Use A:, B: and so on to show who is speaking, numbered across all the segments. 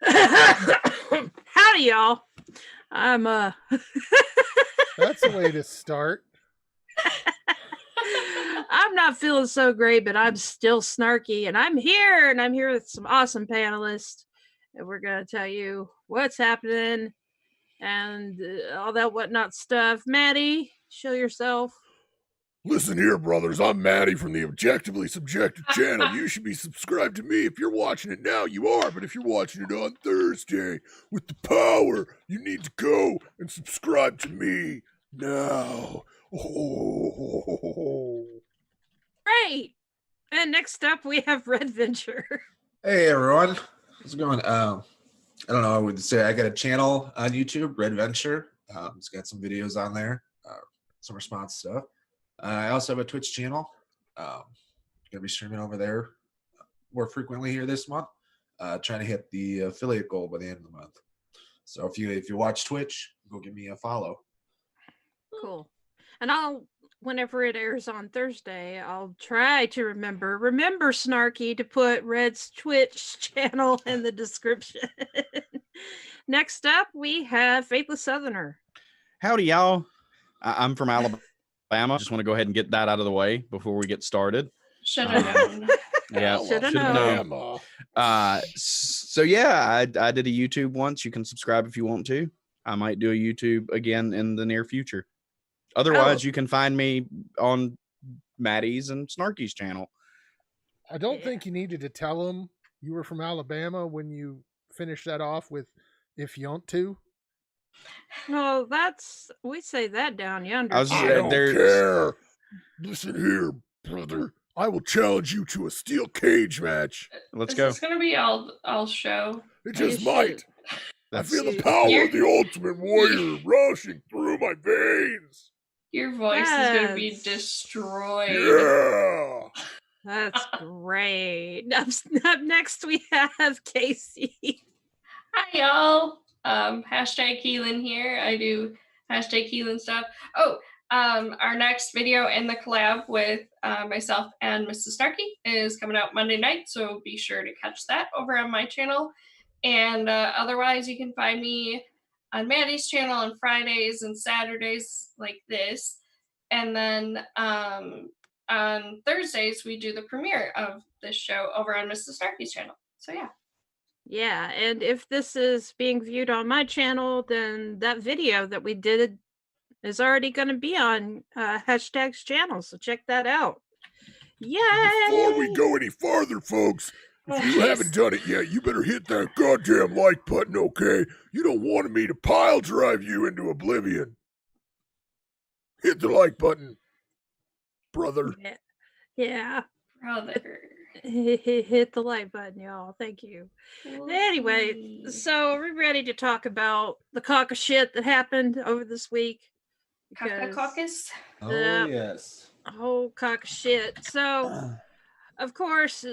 A: Howdy, y'all. I'm
B: That's a way to start.
A: I'm not feeling so great, but I'm still snarky, and I'm here with some awesome panelists, and we're gonna tell you what's happening and all that whatnot stuff. Maddie, show yourself.
C: Listen here, brothers. I'm Maddie from the Objectively Subjective channel. You should be subscribed to me. If you're watching it now, you are. But if you're watching it on Thursday with the power, you need to go and subscribe to me now. Oh.
A: Great. And next up, we have Red Vencher.
D: Hey, everyone. How's it going? I don't know. I would say I got a channel on YouTube, Red Venture. It's got some videos on there, some response stuff. I also have a Twitch channel. Gonna be streaming over there more frequently here this month. Trying to hit the affiliate goal by the end of the month. So if you watch Twitch, go give me a follow.
A: Cool. And whenever it airs on Thursday, I'll try to remember Snarky to put Red's Twitch channel in the description. Next up, we have Faithless Southerner.
E: Howdy, y'all. I'm from Alabama. Just want to go ahead and get that out of the way before we get started.
F: Should have known.
E: Yeah,
A: should have known.
E: So yeah, I did a YouTube once. You can subscribe if you want to. I might do a YouTube again in the near future. Otherwise, you can find me on Maddie's and Snarky's channel.
B: I don't think you needed to tell them you were from Alabama when you finished that off with "if you want to."
A: No, we say that down yonder.
C: I don't care. Listen here, brother. I will challenge you to a steel cage match.
E: Let's go.
F: It's gonna be all show.
C: It just might. I feel the power of the ultimate warrior rushing through my veins.
F: Your voice is gonna be destroyed.
C: Yeah.
A: That's great. Up next, we have Casey.
F: Hi, y'all. Hashtag Heathen here. I do hashtag Heathen stuff. Our next video in the collab with myself and Mrs. Snarky is coming out Monday night, so be sure to catch that over on my channel. And otherwise, you can find me on Maddie's channel on Fridays and Saturdays like this. And then on Thursdays, we do the premiere of this show over on Mrs. Snarky's channel. So yeah.
A: Yeah, and if this is being viewed on my channel, then that video that we did is already going to be on hashtag's channel, so check that out. Yay!
C: Before we go any farther, folks, if you haven't done it yet, you better hit that goddamn like button, okay? You don't want me to pile drive you into oblivion. Hit the like button, brother.
A: Yeah.
F: Brother.
A: Hit the like button, y'all. Thank you. Anyway, so are we ready to talk about the Caucushit that happened over this week?
F: Caucus?
D: Oh, yes.
A: Oh, Caucushit. So, of course,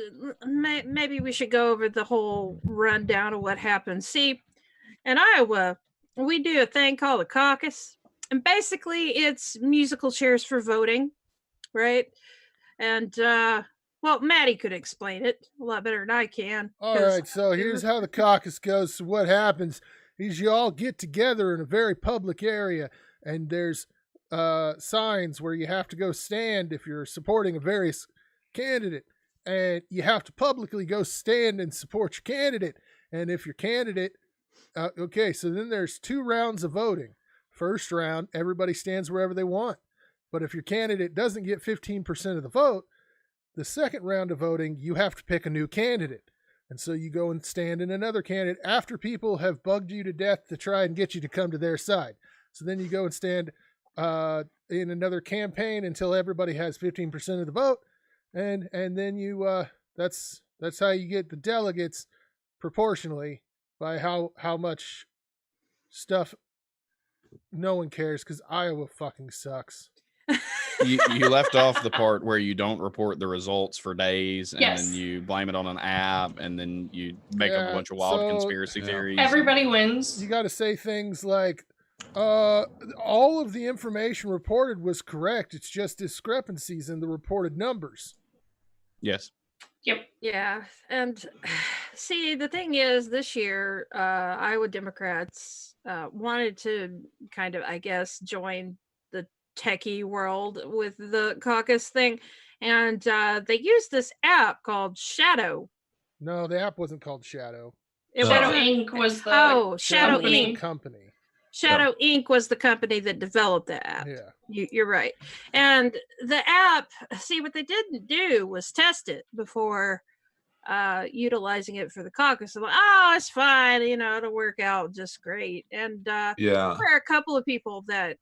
A: maybe we should go over the whole rundown of what happened. See, in Iowa, we do a thing called a caucus. And basically, it's musical chairs for voting, right? And, well, Maddie could explain it a lot better than I can.
B: All right, so here's how the caucus goes. So what happens is you all get together in a very public area, and there's signs where you have to go stand if you're supporting a various candidate, and you have to publicly go stand and support your candidate. And if your candidate, okay, so then there's 2 rounds of voting. First round, everybody stands wherever they want. But if your candidate doesn't get 15% of the vote, the second round of voting, you have to pick a new candidate. And so you go and stand in another candidate after people have bugged you to death to try and get you to come to their side. So then you go and stand in another campaign until everybody has 15% of the vote. And then you that's how you get the delegates proportionally by how much stuff no one cares, because Iowa fucking sucks.
E: You left off the part where you don't report the results for days, and
F: Yes.
E: then you blame it on an app, and then you make up a bunch of wild conspiracy theories.
F: Everybody wins.
B: You got to say things like, all of the information reported was correct. It's just discrepancies in the reported numbers.
E: Yes.
F: Yep.
A: Yeah, and see, the thing is, this year, Iowa Democrats wanted to kind of, I guess, join the techie world with the caucus thing, and they used this app called Shadow.
B: No, the app wasn't called Shadow.
A: It
F: Shadow
A: wasn't.
F: Inc. was the
A: Oh, Shadow
B: was the
A: Inc.
B: company.
A: Shadow Inc. was the company that developed the app.
B: Yeah.
A: You're right. And the app, see, what they didn't do was test it before utilizing it for the caucus. I'm like, oh, it's fine, it'll work out just great. And
D: Yeah.
A: there were a couple of people that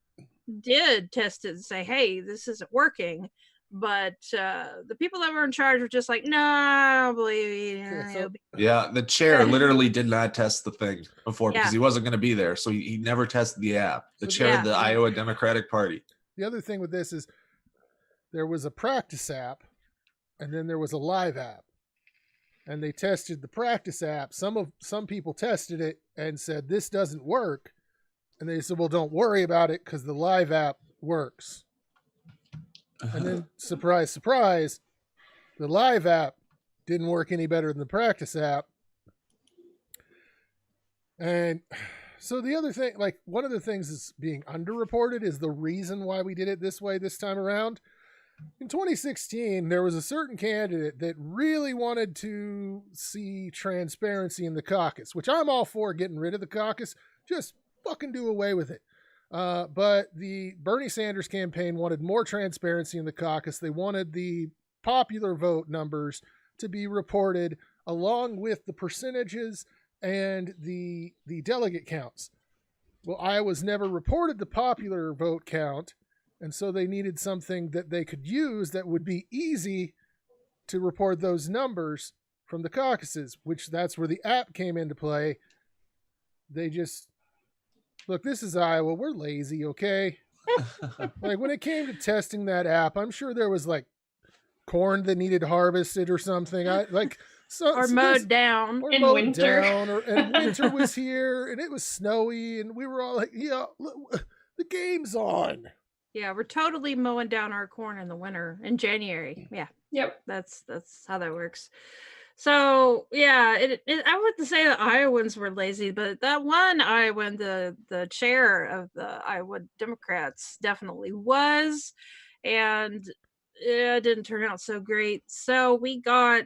A: did test it and say, hey, this isn't working. But the people that were in charge were just like, no, I don't believe you.
D: Yeah, the chair literally did not test the thing before because
A: Yeah.
D: he wasn't going to be there. So he never tested the app. The chair
A: Yeah.
D: of the Iowa Democratic Party.
B: The other thing with this is there was a practice app and then there was a live app. And they tested the practice app. Some people tested it and said, this doesn't work. And they said, well, don't worry about it because the live app works. And then, surprise, surprise, the live app didn't work any better than the practice app. And so the other thing, like one of the things is being underreported is the reason why we did it this way this time around. In 2016, there was a certain candidate that really wanted to see transparency in the caucus, which I'm all for getting rid of the caucus. Just fucking do away with it. But the Bernie Sanders campaign wanted more transparency in the caucus. They wanted the popular vote numbers to be reported along with the percentages and the delegate counts. Well, Iowa's never reported the popular vote count, and so they needed something that they could use that would be easy to report those numbers from the caucuses, which that's where the app came into play. They just... Look, this is Iowa. We're lazy, okay? Like when it came to testing that app, I'm sure there was like corn that needed harvested or something.
A: Or mowed down.
F: In winter.
B: And winter was here and it was snowy and we were all like, yeah, look, the game's on.
A: Yeah, we're totally mowing down our corn in the winter in January. Yeah.
F: Yep.
A: That's how that works. So yeah, I wouldn't say the Iowans were lazy, but that one Iowan, the chair of the Iowa Democrats, definitely was, and it didn't turn out so great. So we got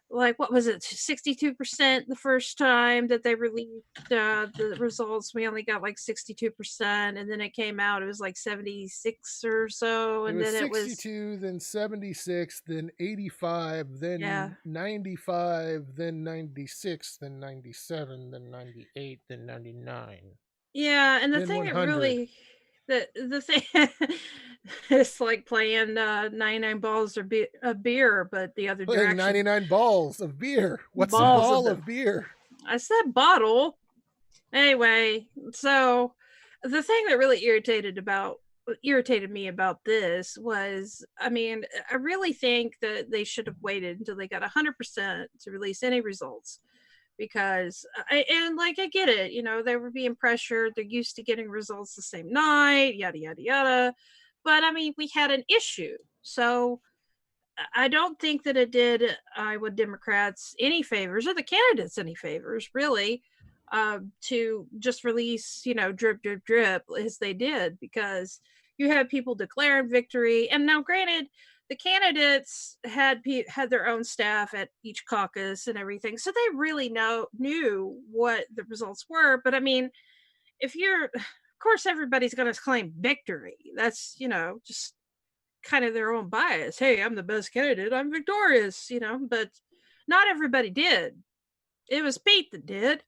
A: like, what was it, 62% the first time that they released the results. We only got like 62%, and then it came out, it was like 76 or so, and then it was
B: 62, then 76, then 85, then 95, then 96, then 97, then 98, then 99.
A: Yeah, and the
B: then
A: thing
B: 100.
A: that really the thing it's like playing 99 balls of beer, but the other
B: playing
A: direction.
B: 99 balls of beer. What's
A: Balls
B: a ball of beer?
A: I said bottle. Anyway, so the thing that really irritated me about this was, I mean, I really think that they should have waited until they got 100% to release any results. Because I get it, they were being pressured, they're used to getting results the same night, yada yada yada, but I mean, we had an issue. So I don't think that it did Iowa Democrats any favors, or the candidates any favors, really, to just release, drip drip drip as they did, because you have people declaring victory. And now granted, the candidates had their own staff at each caucus and everything, so they really knew what the results were. But I mean, of course, everybody's going to claim victory. That's, just kind of their own bias. Hey, I'm the best candidate, I'm victorious, but not everybody did. It was Pete that did.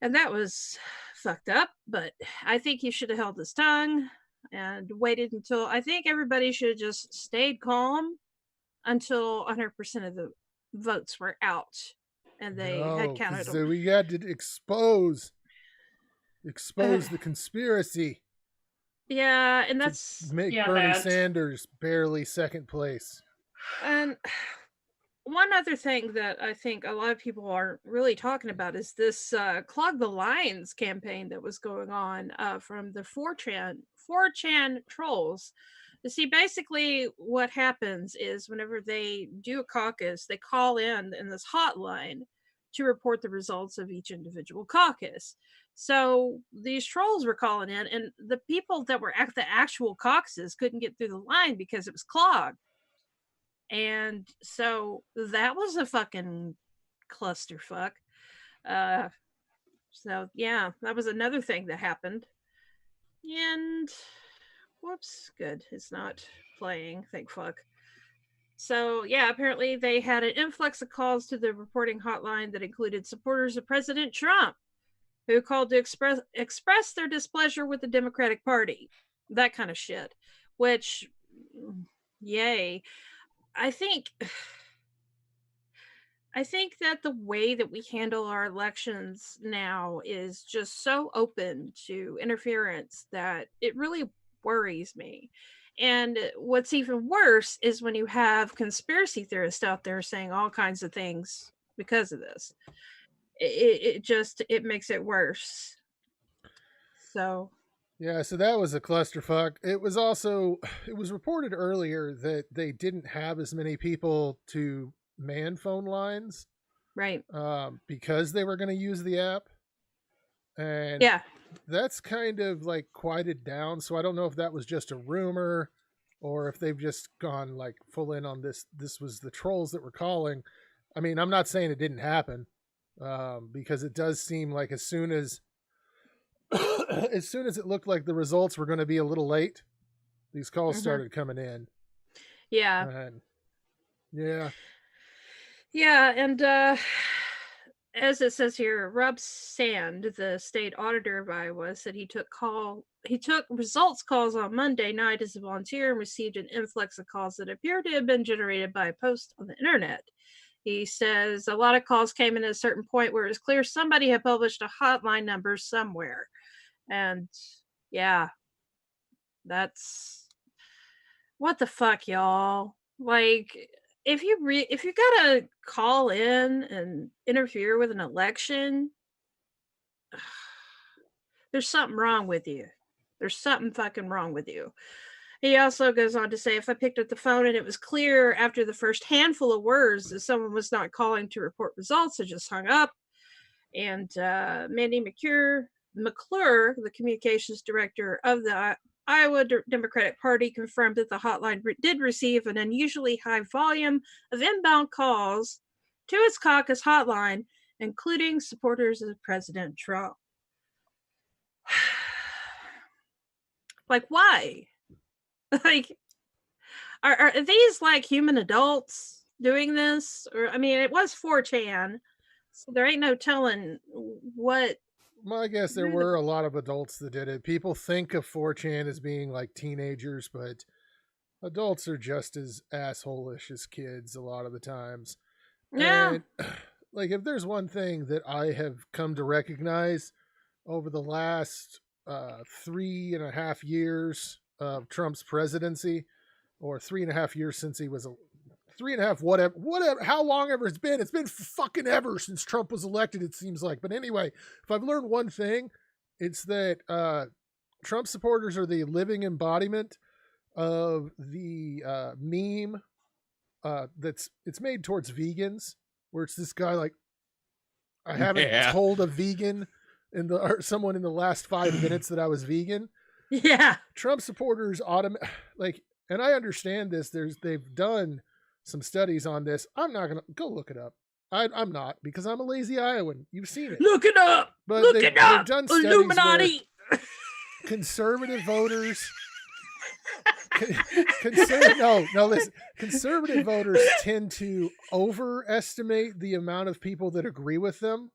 A: And that was fucked up, but I think he should have held his tongue and waited until, I think everybody should have just stayed calm until 100% of the votes were out and they had counted them.
B: So we had to expose the conspiracy.
A: Yeah, and that's
B: make Bernie Sanders barely second place.
A: And one other thing that I think a lot of people aren't really talking about is this Clog the Lines campaign that was going on from the 4chan trolls See, basically what happens is whenever they do a caucus, they call in this hotline to report the results of each individual caucus. So these trolls were calling in, and the people that were at the actual caucuses couldn't get through the line because it was clogged. And so that was a fucking clusterfuck. So yeah, that was another thing that happened. And whoops, good. It's not playing, thank fuck. So yeah, apparently they had an influx of calls to the reporting hotline that included supporters of President Trump who called to express their displeasure with the Democratic Party. That kind of shit. Which, yay. I think that the way that we handle our elections now is just so open to interference that it really worries me. And what's even worse is when you have conspiracy theorists out there saying all kinds of things because of this. It makes it worse. So
B: yeah, so that was a clusterfuck. It was reported earlier that they didn't have as many people to man phone lines,
A: right?
B: Because they were going to use the app, and
A: yeah,
B: that's kind of like quieted down. So I don't know if that was just a rumor or if they've just gone like full in on this. This was the trolls that were calling. I mean, I'm not saying it didn't happen, because it does seem like as soon as it looked like the results were going to be a little late, these calls started coming in.
A: Yeah.
B: And yeah.
A: Yeah, and as it says here, Rob Sand, the state auditor of Iowa, said he took results calls on Monday night as a volunteer and received an influx of calls that appear to have been generated by a post on the internet. He says a lot of calls came in at a certain point where it was clear somebody had published a hotline number somewhere. And yeah, that's what the fuck, y'all. Like, if you gotta call in and interfere with an election, there's something wrong with you. There's something fucking wrong with you. He also goes on to say, if I picked up the phone and it was clear after the first handful of words that someone was not calling to report results, I just hung up. And Maddie 𝕡𝕒𝕟𝕜, the communications director of the Iowa Democratic Party, confirmed that the hotline did receive an unusually high volume of inbound calls to its caucus hotline, including supporters of President Trump. Like, why? Like, are these like human adults doing this? Or, I mean, it was 4chan, so there ain't no telling what.
B: Well, I guess there were a lot of adults that did it. People think of 4chan as being like teenagers, but adults are just as asshole-ish as kids a lot of the times.
A: Yeah.
B: And, like, if there's one thing that I have come to recognize over the last 3.5 years of Trump's presidency, or 3.5 years since he was 3.5, whatever, how long ever it's been fucking ever since Trump was elected, it seems like. But anyway, if I've learned one thing, it's that Trump supporters are the living embodiment of the meme it's made towards vegans, where it's this guy like, I haven't told a vegan or someone in the last 5 minutes that I was vegan.
A: Yeah.
B: Trump supporters and I understand this. They've done some studies on this. I'm not gonna go look it up. I'm not, because I'm a lazy Iowan. You've seen it.
A: Look it up.
B: But
A: they've
B: done studies
A: Illuminati.
B: Conservative voters. Listen. Conservative voters tend to overestimate the amount of people that agree with them,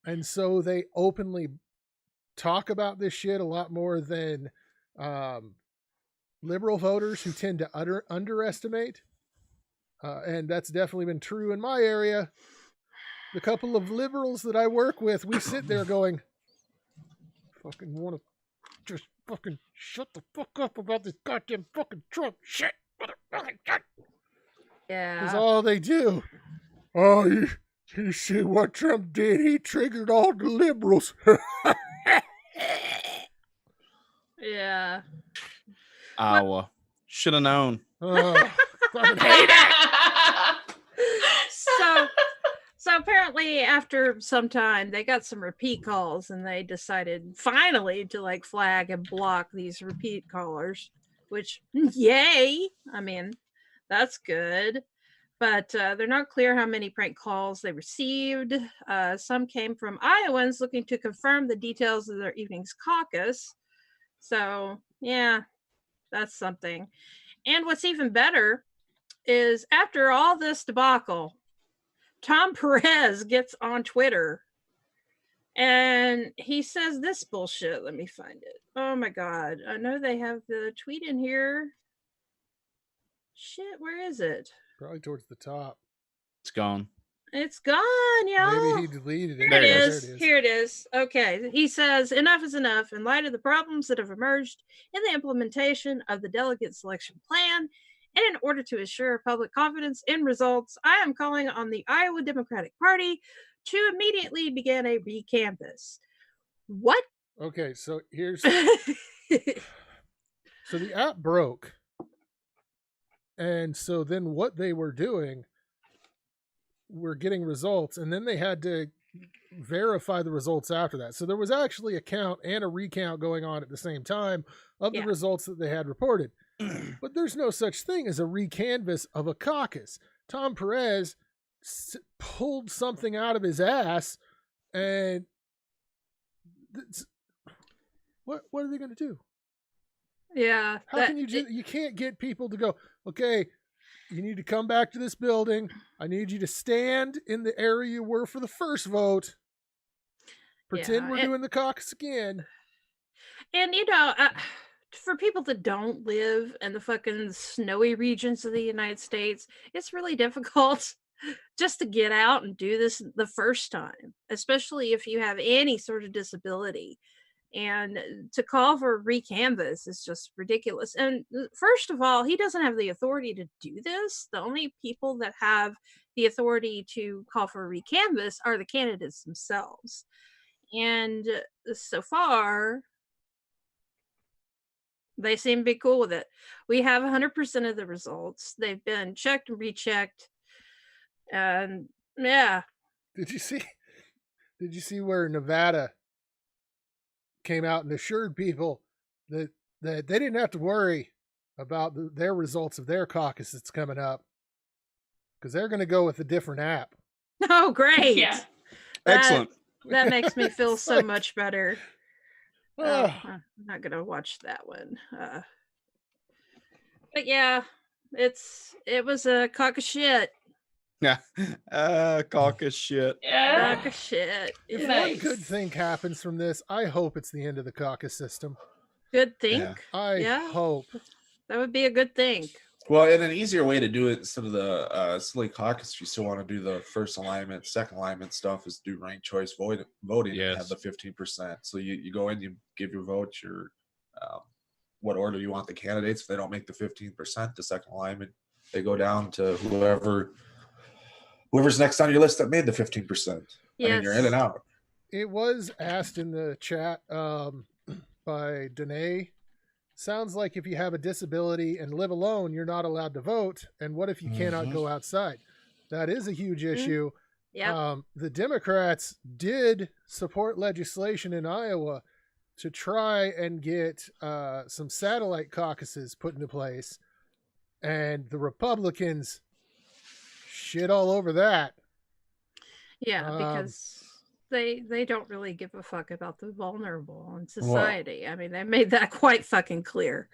B: and so they openly talk about this shit a lot more than liberal voters, who tend to underestimate. And that's definitely been true in my area. The couple of liberals that I work with, we sit there going, fucking want to just fucking shut the fuck up about this goddamn fucking Trump shit.
A: Yeah.
B: That's all they do. Oh, you see what Trump did? He triggered all the liberals.
A: Yeah.
E: Iowa. Should have known.
B: Oh, fucking hate it.
A: So apparently after some time they got some repeat calls and they decided finally to like flag and block these repeat callers, which yay. I mean, that's good. But they're not clear how many prank calls they received. Some came from Iowans looking to confirm the details of their evening's caucus. So, yeah, that's something. And what's even better is after all this debacle, Tom Perez gets on Twitter and he says this bullshit. Let me find it. Oh my God. I know they have the tweet in here. Shit, where is it?
B: Probably towards the top.
E: It's gone.
A: It's gone, y'all.
B: Maybe he deleted it.
A: Here it
E: There it
A: is. Here it is. Okay. He says, enough is enough. In light of the problems that have emerged in the implementation of the delegate selection plan, and in order to assure public confidence in results, I am calling on the Iowa Democratic Party to immediately begin a recanvass. What?
B: Okay, so here's so the app broke. And so then what they were doing were getting results, and then they had to verify the results after that. So there was actually a count and a recount going on at the same time of the results that they had reported. But there's no such thing as a recanvass of a caucus. Tom Perez pulled something out of his ass, and what are they going to do?
A: Yeah.
B: How can you can't get people to go, okay, you need to come back to this building. I need you to stand in the area you were for the first vote. Pretend we're doing the caucus again.
A: And, you know, for people that don't live in the fucking snowy regions of the United States, it's really difficult just to get out and do this the first time, especially if you have any sort of disability. And to call for a recanvass is just ridiculous. And first of all, he doesn't have the authority to do this. The only people that have the authority to call for a recanvass are the candidates themselves. And so far, they seem to be cool with it. We have 100% of the results. They've been checked and rechecked. And yeah.
B: Did you see where Nevada came out and assured people that they didn't have to worry about their results of their caucus that's coming up because they're going to go with a different app.
A: Oh, great.
F: Yeah.
E: Excellent.
A: That makes me feel so
B: like,
A: much better. I'm not going to watch that one. But yeah, it was a Caucushit.
E: Yeah. Caucushit.
F: Yeah.
A: Caucushit.
B: If
A: Yeah.
B: one good thing happens from this, I hope it's the end of the caucus system.
A: Good thing.
E: Yeah.
B: I hope.
A: That would be a good thing.
D: Well, and an easier way to do it instead of the silly caucus, if you still want to do the first alignment, second alignment stuff, is do ranked choice voting and have the 15%. So you go in, you give your vote, your what order you want the candidates. If they don't make the 15%, the second alignment, they go down to whoever's next on your list that made the 15%.
A: Yes.
D: I mean, you're in and out.
B: It was asked in the chat by Danae. Sounds like if you have a disability and live alone, you're not allowed to vote. And what if you cannot go outside? That is a huge issue.
A: Yeah.
B: The Democrats did support legislation in Iowa to try and get some satellite caucuses put into place. And the Republicans shit all over that.
A: Yeah, because they don't really give a fuck about the vulnerable in society. I mean, they made that quite fucking clear.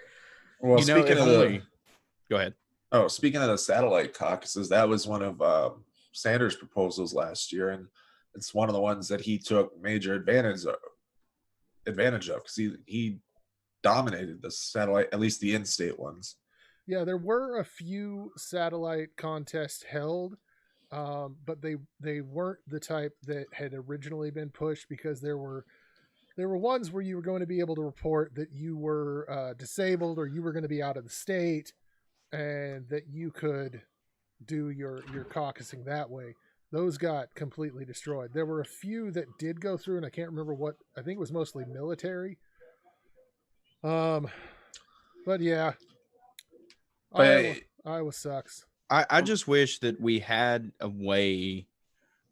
D: Well,
E: You know,
D: speaking
E: if
D: of
E: only- Go ahead.
D: speaking of the satellite caucuses, that was one of Sanders' proposals last year, and it's one of the ones that he took major advantage of because he dominated the satellite, at least the in-state ones.
B: Yeah, there were a few satellite contests held, but they weren't the type that had originally been pushed because there were ones where you were going to be able to report that you were disabled or you were going to be out of the state, and that you could do your caucusing that way. Those got completely destroyed. There were a few that did go through, and I can't remember what. I think it was mostly military. But yeah,
D: But
B: Iowa sucks.
E: I just wish that we had a way,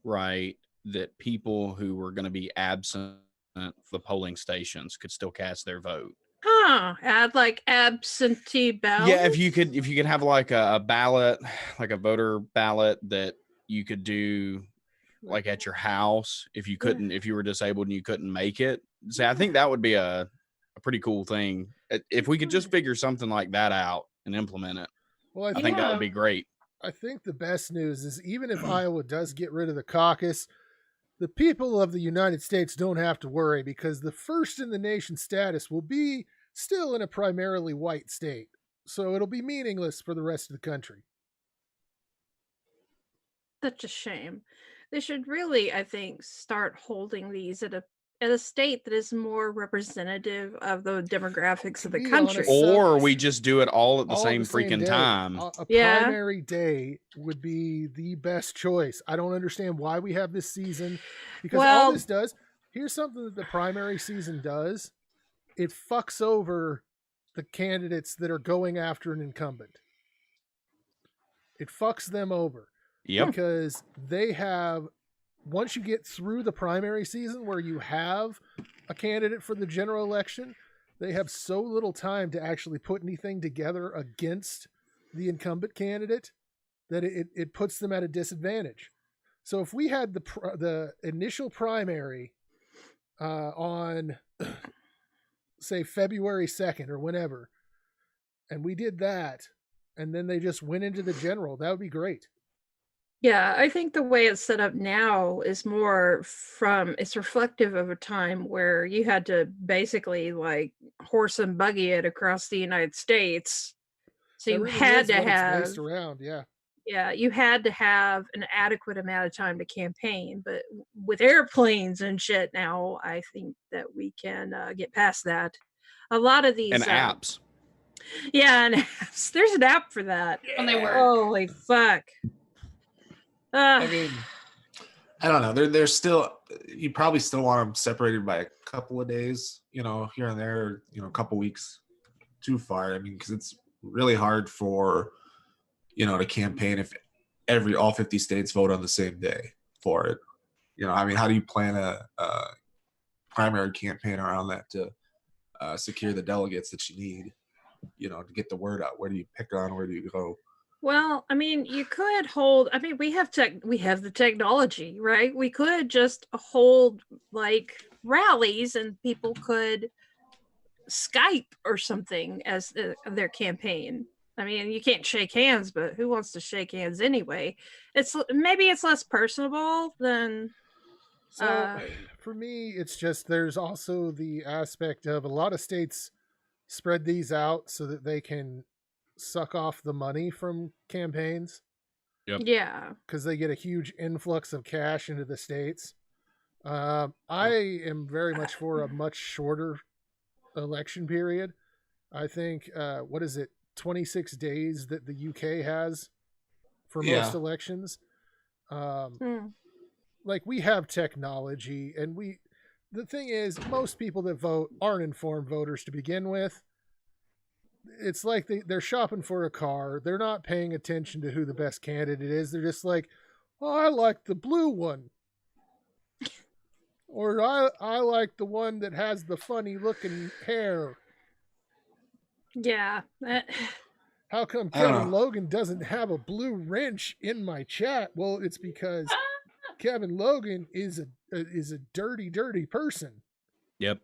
E: right, that people who were going to be absent for the polling stations could still cast their vote.
A: Huh? Add like absentee ballot.
E: Yeah, if you could have like a ballot, like a voter ballot that you could do like at your house if you couldn't, if you were disabled and you couldn't make it. See, I think that would be a pretty cool thing if we could just figure something like that out and implement it.
B: Well,
E: I think that would be great.
B: I think the best news is even if Iowa does get rid of the caucus, the people of the United States don't have to worry because the first in the nation status will be still in a primarily white state. So it'll be meaningless for the rest of the country.
A: Such a shame. They should really, I think, start holding these at a state that is more representative of the demographics of the
B: be
A: country.
B: honest,
E: Or we just do it all at the
B: all
E: same
B: at the same
E: freaking
B: day.
E: time.
B: A
A: Yeah.
B: primary day would be the best choice. I don't understand why we have this season because all
A: Well-
B: this does, here's something that the primary season does. It fucks over the candidates that are going after an incumbent. It fucks them over
E: Yep.
B: because they have, once you get through the primary season where you have a candidate for the general election, they have so little time to actually put anything together against the incumbent candidate that it puts them at a disadvantage. So if we had the initial primary on, say, February 2nd or whenever, and we did that, and then they just went into the general, that would be great.
A: Yeah, I think the way it's set up now is more it's reflective of a time where you had to basically like horse and buggy it across the United States. So
B: That
A: you
B: really
A: had
B: is
A: to
B: what it's
A: have,
B: based around, yeah.
A: you had to have an adequate amount of time to campaign. But with airplanes and shit now, I think that we can get past that. A lot of these
E: And apps.
A: Yeah, and apps. There's an app for that.
F: When they work.
A: Holy fuck.
D: I mean, I don't know. There's still, you probably still want them separated by a couple of days, here and there, a couple weeks too far. I mean, because it's really hard for, to campaign if all 50 states vote on the same day for it. I mean, how do you plan a primary campaign around that to secure the delegates that you need, to get the word out? Where do you pick on? Where do you go?
A: Well, I mean, you could hold, I mean, we have the technology, right? We could just hold like rallies and people could Skype or something as their campaign. I mean, you can't shake hands, but who wants to shake hands anyway? Maybe it's less personable than.
B: So for me, it's just there's also the aspect of a lot of states spread these out so that they can suck off the money from campaigns.
E: Yep.
A: Yeah.
B: Because they get a huge influx of cash into the states. I am very much for a much shorter election period. I think, 26 days that the UK has for most elections. Like we have technology and the thing is most people that vote aren't informed voters to begin with. It's like they're shopping for a car. They're not paying attention to who the best candidate is. They're just like, oh, I like the blue one. Or I like the one that has the funny looking hair.
A: Yeah.
B: How come Kevin Logan doesn't have a blue wrench in my chat? Well, it's because Kevin Logan is a dirty, dirty person.
E: Yep.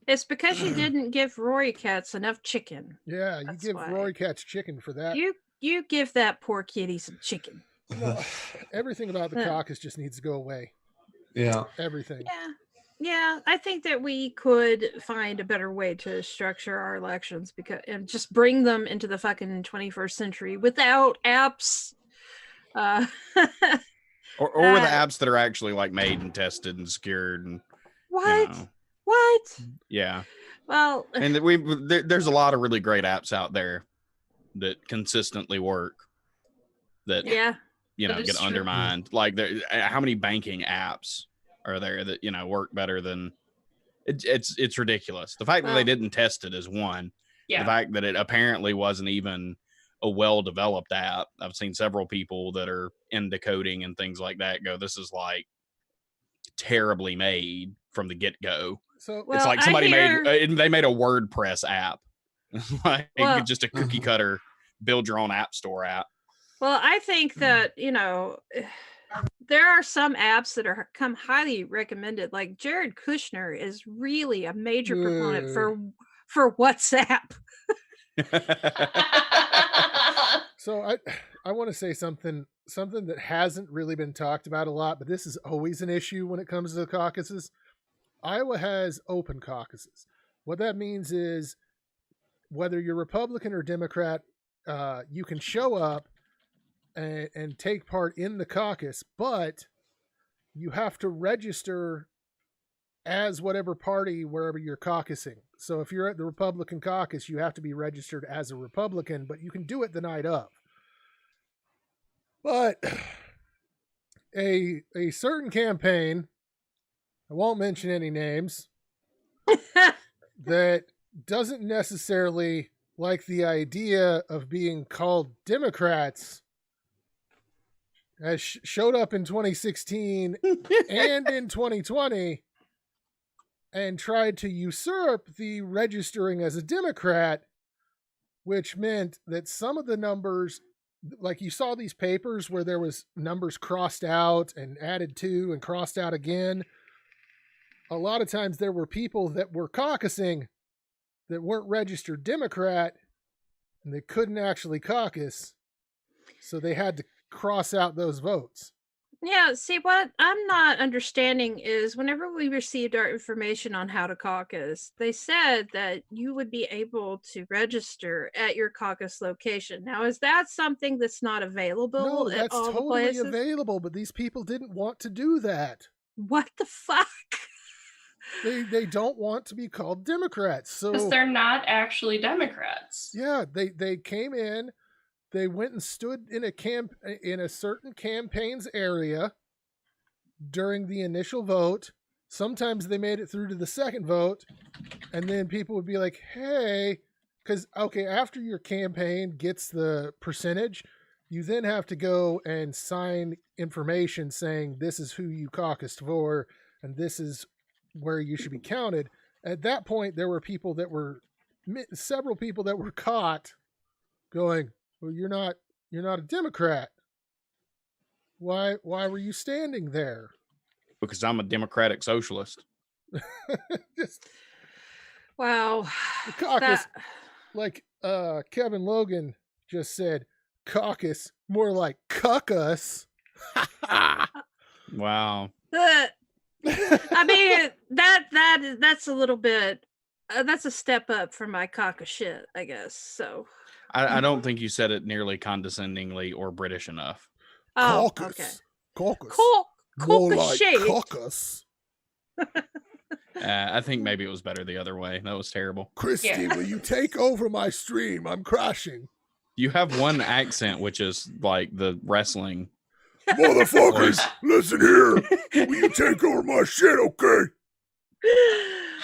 A: It's because you didn't give Rory Cats enough chicken.
B: Yeah, you give Rory Cats chicken for that.
A: You give that poor kitty some chicken.
B: No, everything about the caucus just needs to go away.
D: Yeah.
B: Everything.
A: Yeah, I think that we could find a better way to structure our elections and just bring them into the fucking 21st century without apps.
E: Or with apps that are actually like made and tested and secured and
A: what? What?
E: Yeah.
A: Well,
E: and there's a lot of really great apps out there that consistently work that get undermined. Like how many banking apps are there that work better than it's ridiculous. The fact that they didn't test it is one,
F: Yeah.
E: The fact that it apparently wasn't even a well-developed app. I've seen several people that are into coding and things like that go, this is like terribly made from the get-go.
B: So
E: It's
A: Well,
E: like
A: I
E: somebody
A: hear-
E: they made a WordPress app. Like
A: Well-
E: just a cookie cutter, build your own app store app.
A: Well, I think that, there are some apps that are come highly recommended. Like Jared Kushner is really a major proponent for WhatsApp.
B: So I want to say something that hasn't really been talked about a lot, but this is always an issue when it comes to the caucuses. Iowa has open caucuses. What that means is whether you're Republican or Democrat, you can show up and take part in the caucus, but you have to register as whatever party wherever you're caucusing. So if you're at the Republican caucus, you have to be registered as a Republican, but you can do it the night of. But a certain campaign, I won't mention any names, that doesn't necessarily like the idea of being called Democrats has showed up in 2016 and in 2020 and tried to usurp the registering as a Democrat, which meant that some of the numbers, like you saw these papers where there was numbers crossed out and added to and crossed out again. A lot of times there were people that were caucusing that weren't registered Democrat and they couldn't actually caucus. So they had to cross out those votes.
A: Yeah, see, what I'm not understanding is whenever we received our information on how to caucus, they said that you would be able to register at your caucus location. Now, is that something that's not available
B: No,
A: at
B: that's
A: all the
B: totally
A: places?
B: available, but these people didn't want to do that.
A: What the fuck?
B: They don't want to be called Democrats.
F: Because
B: So
F: they're not actually Democrats.
B: yeah, they came in, they went and stood in a certain campaign's area during the initial vote. Sometimes they made it through to the second vote, and then people would be like, hey, because after your campaign gets the percentage, you then have to go and sign information saying this is who you caucused for and this is where you should be counted. At that point, there were several people that were caught going, well, you're not a Democrat. Why were you standing there?
E: Because I'm a democratic socialist.
B: Just
A: Wow.
B: the caucus,
A: That-
B: like Kevin Logan just said, caucus, more like cuckus.
E: Wow.
A: I mean, that's a little bit, that's a step up from my Caucushit, I guess. So.
E: I don't think you said it nearly condescendingly or British enough.
A: Oh,
B: Caucus.
A: okay.
B: Caucus.
A: Cool.
B: More like
A: Caucushit.
B: caucus.
E: I think maybe it was better the other way. That was terrible.
C: Christy,
F: Yeah.
C: will you take over my stream? I'm crashing.
E: You have one accent, which is like the wrestling.
C: Motherfuckers, listen here. Will you take over my shit, okay?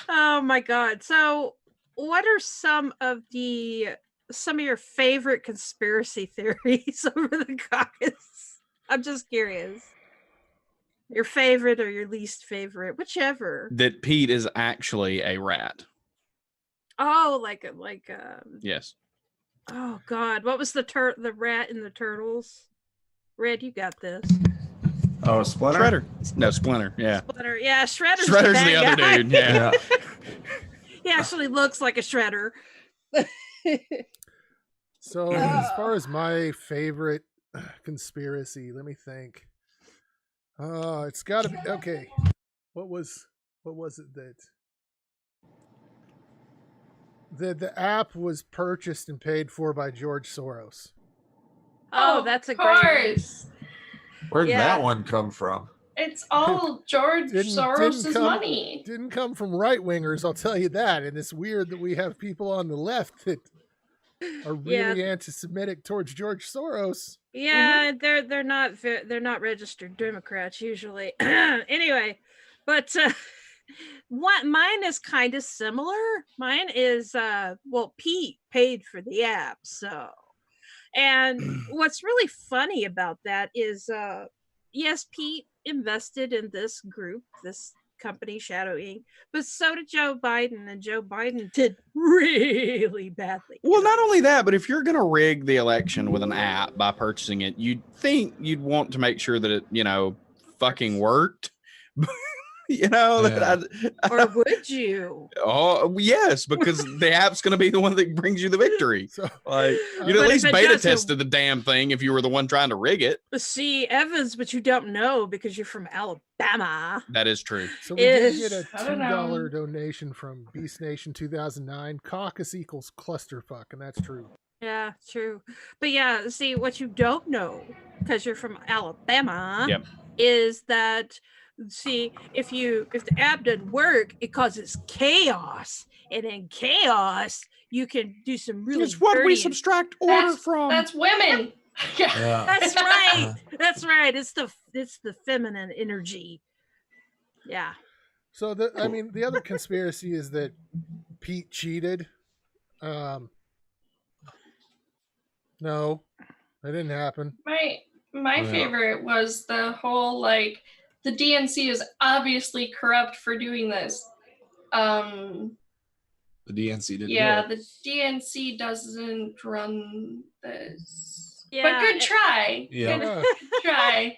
A: Oh my god. So, what are some of your favorite conspiracy theories over the caucus? I'm just curious. Your favorite or your least favorite, whichever.
E: That Pete is actually a rat.
A: Oh, like
E: Yes.
A: oh god, what was the rat in the turtles? Red, you got this.
D: Oh, Splinter?
E: Shredder. No, Splinter. Yeah.
A: Splinter. Yeah, Shredder's
E: Shredder's
A: the
E: the
A: bad
E: other
A: guy.
E: dude. Yeah.
A: He actually looks like a shredder.
B: So as far as my favorite conspiracy, let me think. It's got to be okay. What was it that the app was purchased and paid for by George Soros?
A: Oh, that's a
F: of
A: great.
F: course.
D: Where'd
A: Yeah.
D: that one come from?
F: It's all George
B: Didn't
F: Soros'
B: come-
F: money.
B: Didn't come from right wingers, I'll tell you that. And it's weird that we have people on the left that are really anti-Semitic towards George Soros.
A: Yeah, they're not registered Democrats usually. Anyway, but Mine is kind of similar. Mine is Pete paid for the app, so. And what's really funny about that is yes, Pete invested in this group, this company, Shadow Inc., but so did Joe Biden, and Joe Biden did really badly.
E: Well, not only that, but if you're going to rig the election with an app by purchasing it, you'd think you'd want to make sure that it, fucking worked.
A: Or would you?
E: Oh, yes, because the app's going to be the one that brings you the victory.
B: So,
E: you'd at least beta tested the damn thing if you were the one trying to rig it.
A: See, Evans, but you don't know because you're from Alabama.
E: That is true.
B: So we did get a $2 donation from Beast Nation 2009. Caucus equals clusterfuck, and that's true.
A: Yeah, true. But yeah, see, what you don't know, because you're from Alabama, is that if the app doesn't work, it causes chaos, and in chaos you can do some really.
E: It's what we subtract order from.
F: That's women.
A: Yeah. That's right. That's right. It's the feminine energy. Yeah.
B: So the other conspiracy is that Pete cheated. No, that didn't happen.
F: My favorite was the whole the DNC is obviously corrupt for doing this.
D: The DNC didn't.
F: Yeah, the DNC doesn't run this.
A: Yeah,
F: but good try.
D: Yeah.
F: Good try.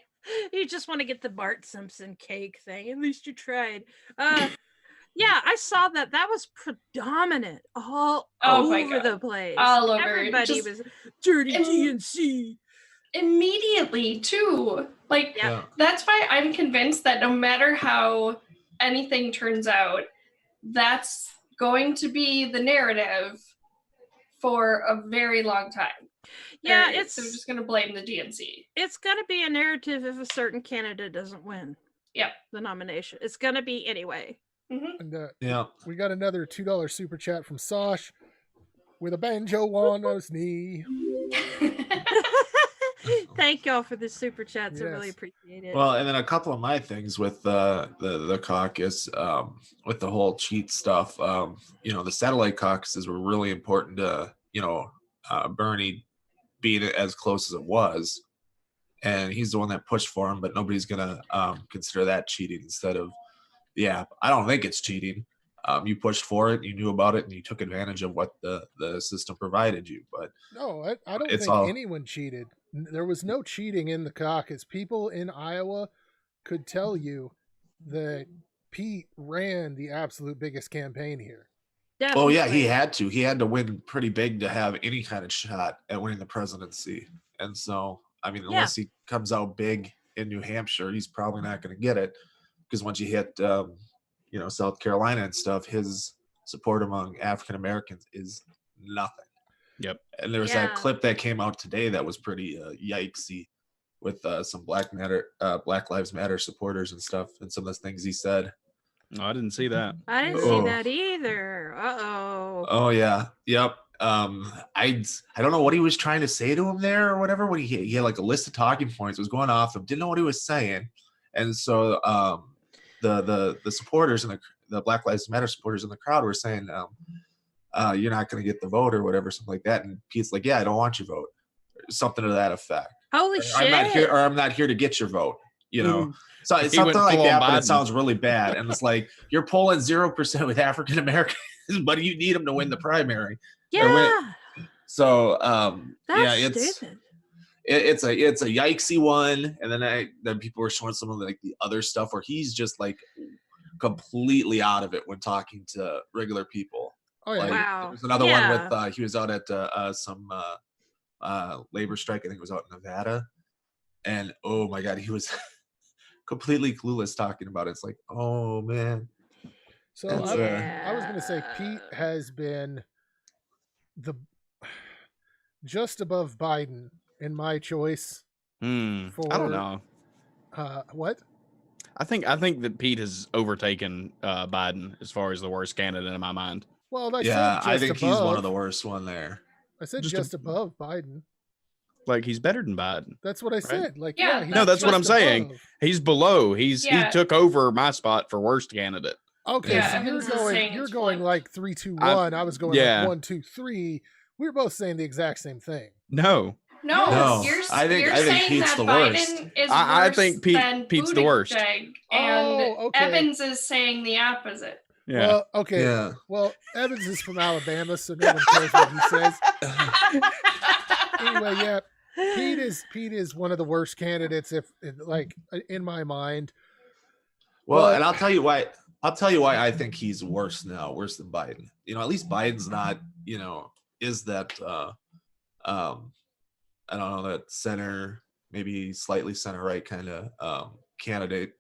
A: You just want to get the Bart Simpson cake thing. At least you tried. Yeah, I saw that. That was predominant all over the place.
F: All over.
A: Everybody was dirty DNC.
F: Immediately, too. That's why I'm convinced that no matter how anything turns out, that's going to be the narrative for a very long time.
A: Yeah,
F: they're just going to blame the DNC.
A: It's going to be a narrative if a certain candidate doesn't win.
F: Yep.
A: The nomination. It's going to be anyway.
F: Mm-hmm.
B: And we got another $2 super chat from Sosh with a banjo on his knee.
A: Thank y'all for the super chats. I really appreciate it.
D: Well, and then a couple of my things with the caucus, with the whole cheat stuff. The satellite caucuses were really important to Bernie being as close as it was, and he's the one that pushed for him. But nobody's gonna consider that cheating instead of the app. I don't think it's cheating. You pushed for it, you knew about it, and you took advantage of what the system provided you. But
B: no, I don't think anyone cheated. There was no cheating in the caucus. People in Iowa could tell you that Pete ran the absolute biggest campaign here.
A: Definitely.
D: Oh yeah, he had to. He had to win pretty big to have any kind of shot at winning the presidency. And so, unless he comes out big in New Hampshire, he's probably not going to get it. Because once you hit, South Carolina and stuff, his support among African Americans is nothing.
E: Yep.
D: And there was that clip that came out today that was pretty yikesy with some Black Lives Matter supporters and stuff, and some of the things he said.
E: No, I didn't see that.
A: I didn't see that either.
D: Oh yeah. Yep. I don't know what he was trying to say to him there or whatever. When he had like a list of talking points, was going off of, didn't know what he was saying, and so the supporters and the Black Lives Matter supporters in the crowd were saying, you're not going to get the vote or whatever, something like that. And Pete's like, yeah, I don't want your vote. Something to that effect.
A: Holy shit.
D: I'm not here to get your vote. So it's something like that, but it sounds really bad. And it's like, you're polling 0% with African Americans, but you need them to win the primary.
A: Yeah.
D: So,
A: That's stupid.
D: It's a yikesy one. And then people were showing some of the other stuff where he's just completely out of it when talking to regular people.
B: Oh yeah.
A: Wow.
D: There was another one with he was out at some labor strike. I think it was out in Nevada, and oh my god, he was completely clueless talking about it. It's like, oh man.
B: So I was going to say Pete has been just above Biden in my choice.
E: I don't know.
B: What?
E: I think that Pete has overtaken Biden as far as the worst candidate in my mind.
B: Well,
D: I think he's one of the worst one there.
B: I said just above Biden.
E: He's better than Biden.
B: That's what I said.
E: No, that's what I'm saying. He's below. He took over my spot for worst candidate.
B: Okay,
F: Yeah,
B: so
F: Evans is saying
B: you're
F: it's
B: going
F: flipped.
B: like 3, 2, 1. I was going
E: yeah.
B: like 1, 2, 3. We were both saying the exact same thing.
E: No,
F: No,
D: No,
F: you're
D: I think
F: saying
D: Pete's
F: that
D: the
F: Biden
D: worst.
F: is
E: I
F: worse
E: think
F: than
E: Pete's the worst.
F: Buttigieg,
B: Oh,
F: and
B: okay.
F: Evans is saying the opposite.
E: yeah.
B: Well, okay.
D: Yeah.
B: Well, Evans is from Alabama, so no one cares what he says. Anyway, yeah, Pete is one of the worst candidates, in my mind.
D: Well,
B: But-
D: and I'll tell you why. I think he's worse than Biden. At least Biden's not, is that I don't know, that center, maybe slightly center right kind of candidate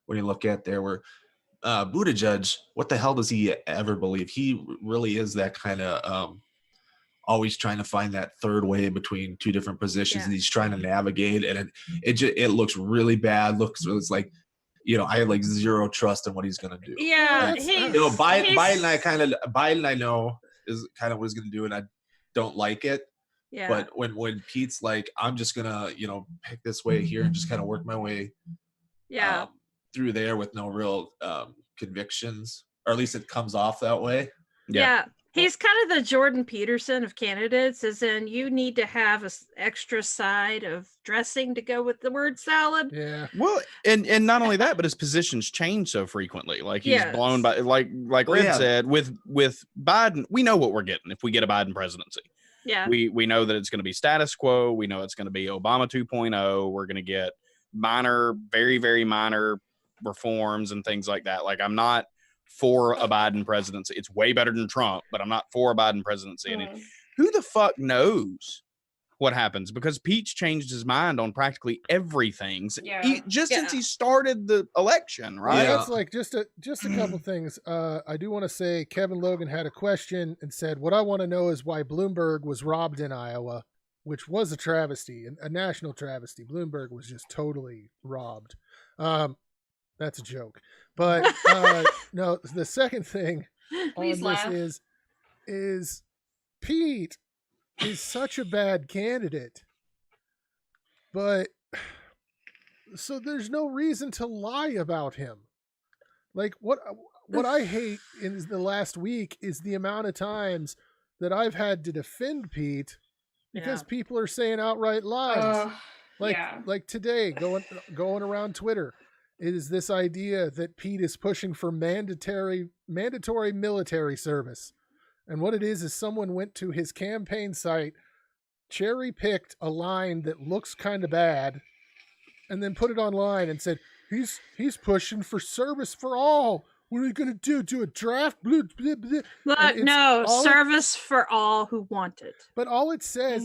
D: when you look at there. Where Buttigieg, what the hell does he ever believe? He really is that kind of always trying to find that third way between two different positions, and he's trying to navigate, and it looks really bad. It's like, I have like zero trust in what he's gonna do.
A: Yeah,
D: Biden I know is kind of what he's gonna do, and I don't like it.
A: Yeah.
D: But when Pete's like, I'm just gonna, pick this way here and just kind of work my way through there with no real convictions, or at least it comes off that way.
A: Yeah. He's kind of the Jordan Peterson of candidates, as in you need to have an extra side of dressing to go with the word salad.
B: Yeah.
E: Well, and not only that, but his positions change so frequently. Like he's blown by, like Red said, with Biden, we know what we're getting if we get a Biden presidency.
A: Yeah.
E: We know that it's going to be status quo. We know it's going to be Obama 2.0. We're going to get minor, very, very minor reforms and things like that. Like, I'm not for a Biden presidency. It's way better than Trump, but I'm not for a Biden presidency. And who the fuck knows what happens? Because Pete's changed his mind on practically everything since he started the election, right?
B: Yeah. That's like just a couple things. I do want to say Kevin Logan had a question and said, what I want to know is why Bloomberg was robbed in Iowa, which was a travesty, a national travesty. Bloomberg was just totally robbed. That's a joke. But no, the second thing
F: Please
B: on
F: laugh.
B: this is Pete is such a bad candidate. But so there's no reason to lie about him. Like what I hate in the last week is the amount of times that I've had to defend Pete because people are saying outright lies. Like today, going around Twitter, is this idea that Pete is pushing for mandatory military service. And what it is someone went to his campaign site, cherry-picked a line that looks kind of bad, and then put it online and said, he's pushing for service for all. What are you going to do? Do a draft? Blah, blah, blah.
A: Look, no, service for all who want it.
B: But all it said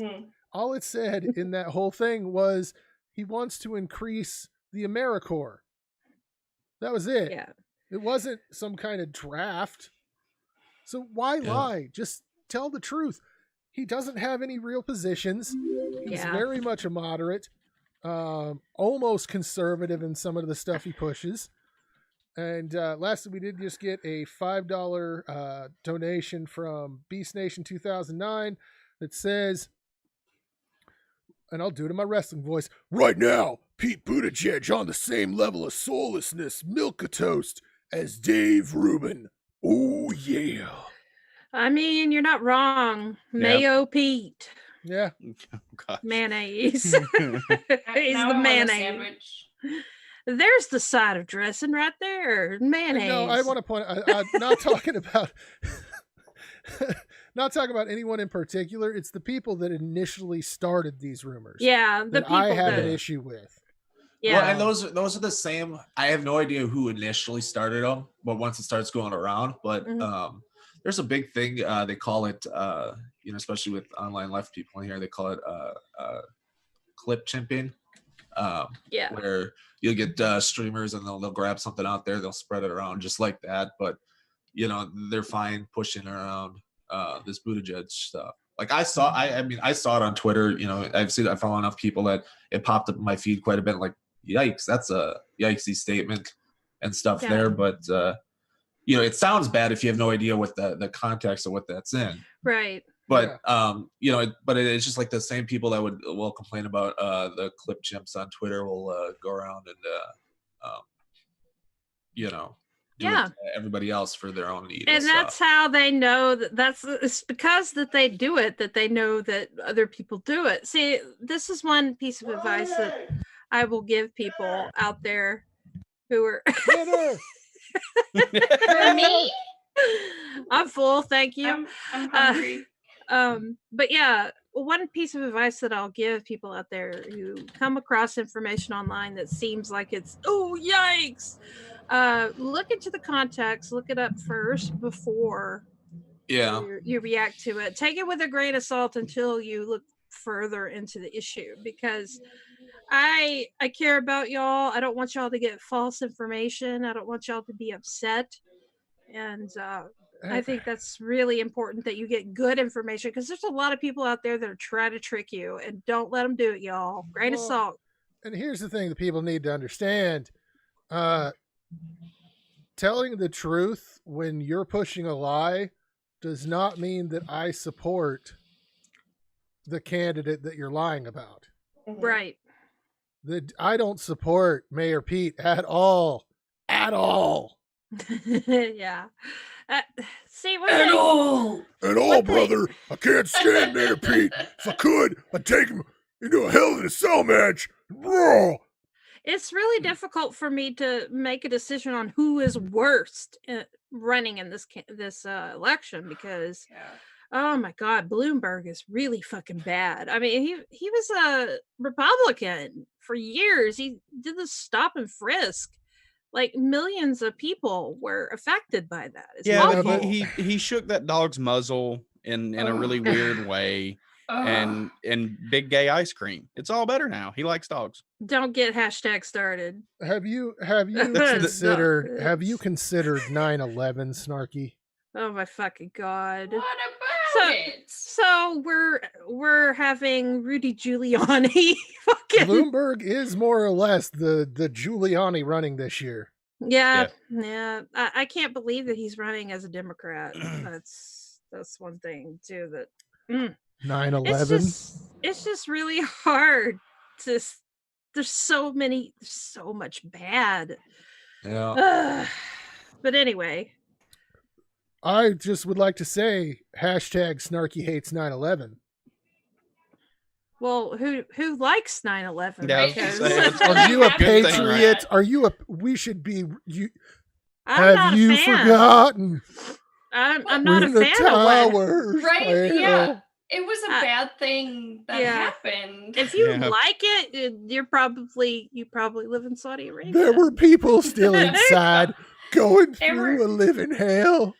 B: in that whole thing was he wants to increase the AmeriCorps. That was it.
A: Yeah.
B: It wasn't some kind of draft. So why lie? Just tell the truth. He doesn't have any real positions. He's very much a moderate, almost conservative in some of the stuff he pushes. And lastly, we did just get a $5 donation from Beast Nation 2009 that says, and I'll do it in my wrestling voice,
C: right now, Pete Buttigieg on the same level of soullessness, milk a toast, as Dave Rubin. Oh, yeah.
A: I mean, you're not wrong. Mayo Pete.
B: Yeah.
E: Oh,
A: mayonnaise. He's the mayonnaise. There's the side of dressing right there. Mayonnaise.
B: No, I want to point out, I'm not talking about not talking about anyone in particular. It's the people that initially started these rumors.
A: Yeah, the people
B: I have an issue with.
F: Yeah,
D: well, and those are the same. I have no idea who initially started them, but once it starts going around, but there's a big thing. They call it, especially with online left people in here, they call it clip chimping. Where you'll get streamers and they'll grab something out there, they'll spread it around just like that. But they're fine pushing around this Buttigieg stuff. Like I saw it on Twitter. I follow enough people that it popped up in my feed quite a bit. Like, yikes, that's a yikesy statement and stuff there. But it sounds bad if you have no idea what the context of what that's in.
A: Right.
D: But but it's just like the same people that will complain about the clip chimps on Twitter will go around and do it to everybody else for their own evil
A: And that's
D: stuff.
A: how they know it's because that they do it that they know that other people do it. See, this is one piece of advice that I will give people out there who are
B: Dinner!
F: For me,
A: I'm full, thank you.
F: I'm hungry.
A: But yeah, one piece of advice that I'll give people out there who come across information online that seems like it's yikes. Look into the context, look it up first before you react to it. Take it with a grain of salt until you look further into the issue, because I care about y'all. I don't want y'all to get false information. I don't want y'all to be upset. And I think that's really important that you get good information, because there's a lot of people out there that are trying to trick you, and don't let them do it, y'all. Grain of salt.
B: And here's the thing that people need to understand. Telling the truth when you're pushing a lie does not mean that I support the candidate that you're lying about.
A: Right.
B: I don't support Mayor Pete at all. At all.
A: Yeah. See,
C: At all, brother. I can't stand Mayor Pete. If I could, I'd take him into a Hell in a Cell match. Bro.
A: It's really difficult for me to make a decision on who is worst running in this election, because oh my God, Bloomberg is really fucking bad. I mean, he was a Republican for years. He did the stop and frisk. Like, millions of people were affected by that. It's awful.
E: But he shook that dog's muzzle in a really weird way. And big gay ice cream. It's all better now. He likes dogs.
A: Don't get hashtag started.
B: Have you considered 9/11, Snarky?
A: Oh my fucking God.
F: What about it?
A: So we're having Rudy Giuliani fucking
B: Bloomberg is more or less the Giuliani running this year.
A: Yeah. I can't believe that he's running as a Democrat. That's one thing too. That
B: 9/11.
A: It's just really hard to. There's so much bad.
D: Yeah.
A: But anyway,
B: I just would like to say hashtag Snarky hates 9/11.
A: Well, who likes 9/11?
E: Yeah,
B: Are you a patriot?
E: Right?
B: Are you a? We should be.
A: I'm
B: you forgotten?
A: I'm not a fan of what.
F: Right? Yeah. It was a bad thing that happened.
A: If you like it, you probably live in Saudi Arabia.
B: There were people still inside going through a living hell.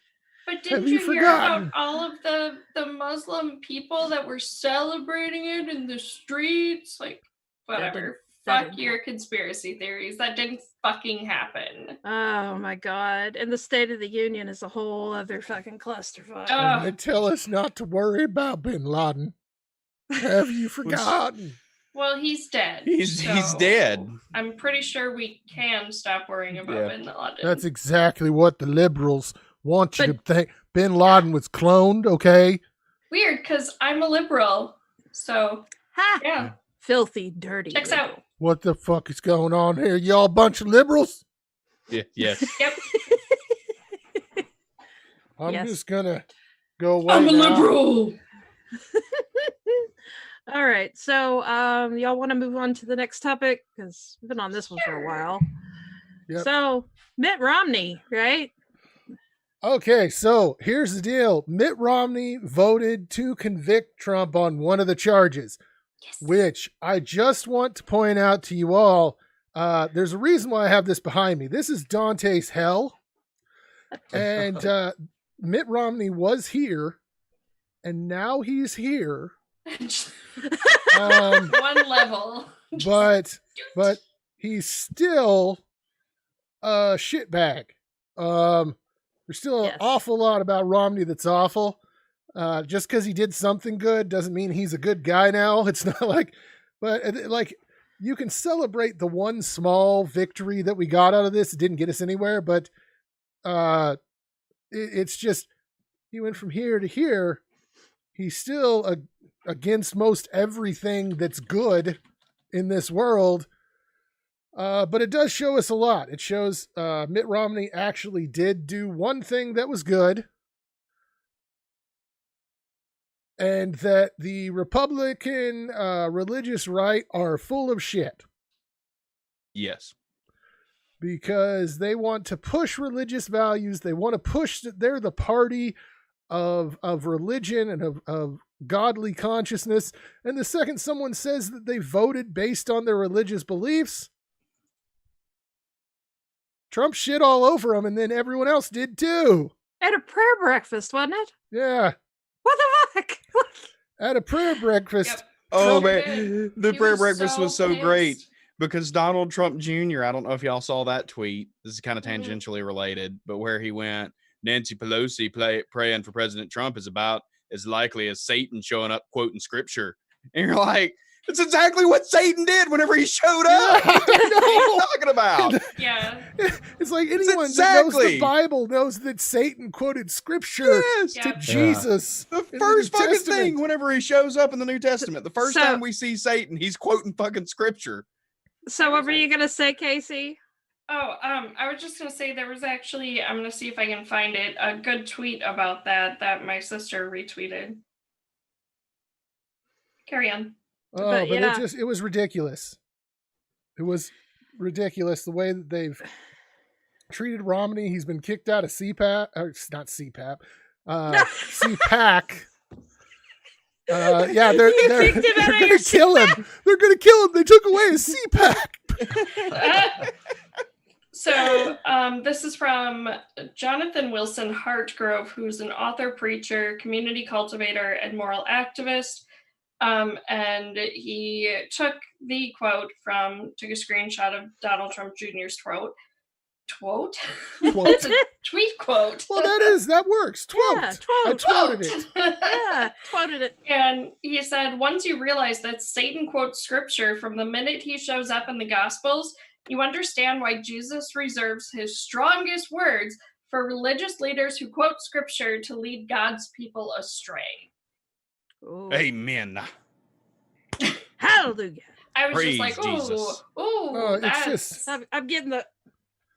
F: But didn't you hear about all of the Muslim people that were celebrating it in the streets? Like, whatever. Fuck your conspiracy theories. That didn't fucking happen.
A: Oh my God. And the State of the Union is a whole other fucking clusterfuck.
B: And they tell us not to worry about bin Laden. Have you forgotten?
F: Well, he's dead.
E: He's dead.
F: I'm pretty sure we can stop worrying about bin Laden.
B: That's exactly what the liberals want you to think. Bin Laden was cloned, okay?
F: Weird, because I'm a liberal. So, yeah.
A: Filthy, dirty.
F: Checks out.
B: What the fuck is going on here? Y'all a bunch of liberals?
E: Yeah, yes.
F: Yep.
B: I'm just gonna go away.
F: I'm a liberal.
A: All right. So y'all want to move on to the next topic? Because we've been on this one for a while.
B: Yep.
A: So Mitt Romney, right?
B: Okay, so here's the deal. Mitt Romney voted to convict Trump on one of the charges.
F: Yes.
B: Which I just want to point out to you all. There's a reason why I have this behind me. This is Dante's Hell. And Mitt Romney was here, and now he's here.
F: One level.
B: But he's still a shitbag. There's still an awful lot about Romney that's awful. Just because he did something good doesn't mean he's a good guy now. It's not like, but like you can celebrate the one small victory that we got out of this. It didn't get us anywhere, but it's just he went from here to here. He's still against most everything that's good in this world. But it does show us a lot. It shows Mitt Romney actually did do one thing that was good, and that the Republican religious right are full of shit.
E: Yes.
B: Because they want to push religious values. They want to push that they're the party of religion and of godly consciousness. And the second someone says that they voted based on their religious beliefs, Trump shit all over them, and then everyone else did too.
A: At a prayer breakfast, wasn't it?
B: Yeah.
A: What the fuck?
B: At a prayer breakfast.
F: Yep.
E: Oh,
F: Trump
E: man. The
F: He
E: prayer
F: was
E: breakfast was so great
F: pissed.
E: because Donald Trump Jr., I don't know if y'all saw that tweet. This is kind of
F: Mhm.
E: tangentially related, but where he went, Nancy Pelosi praying for President Trump is about as likely as Satan showing up quoting scripture. And you're like, it's exactly what Satan did whenever he showed up.
B: Yeah,
E: What are you
B: I
E: talking about?
F: Yeah.
B: It's like anyone that knows the
E: exactly.
B: Bible knows that Satan quoted scripture
E: Yes.
B: to
F: Yeah.
B: Jesus.
E: The
B: in the
E: first
B: New
E: fucking
B: Testament.
E: thing whenever he shows up in the New Testament, the first
A: So-
E: time we see Satan, he's quoting fucking scripture.
A: So what were you gonna say, Casey?
F: Oh, I was just gonna say there was actually, I'm gonna see if I can find it, a good tweet about that my sister retweeted. Carry on.
B: Oh,
A: But
B: but
A: yeah.
B: it was ridiculous. It was ridiculous the way that they've treated Romney. He's been kicked out of CPAP, or not CPAP, CPAC. Yeah, they're
A: You kicked him out of
B: gonna
A: your
B: kill him. They're gonna kill him. They took away his CPAC.
F: So this is from Jonathan Wilson Hartgrove, who's an author, preacher, community cultivator, and moral activist. And he took the quote took a screenshot of Donald Trump Jr.'s quote.
B: Quote.
F: It's a tweet quote.
B: Well, that works. Twot.
A: Yeah,
B: I
A: twot.
B: twotted it.
A: Yeah, quoted it.
F: And he said, once you realize that Satan quotes scripture from the minute he shows up in the Gospels, you understand why Jesus reserves his strongest words for religious leaders who quote scripture to lead God's people astray.
A: Ooh.
E: Amen.
A: Hallelujah.
F: I was
E: Praise
F: just like,
E: Jesus.
F: oh,
B: It's
F: that's
B: just
A: I'm getting the.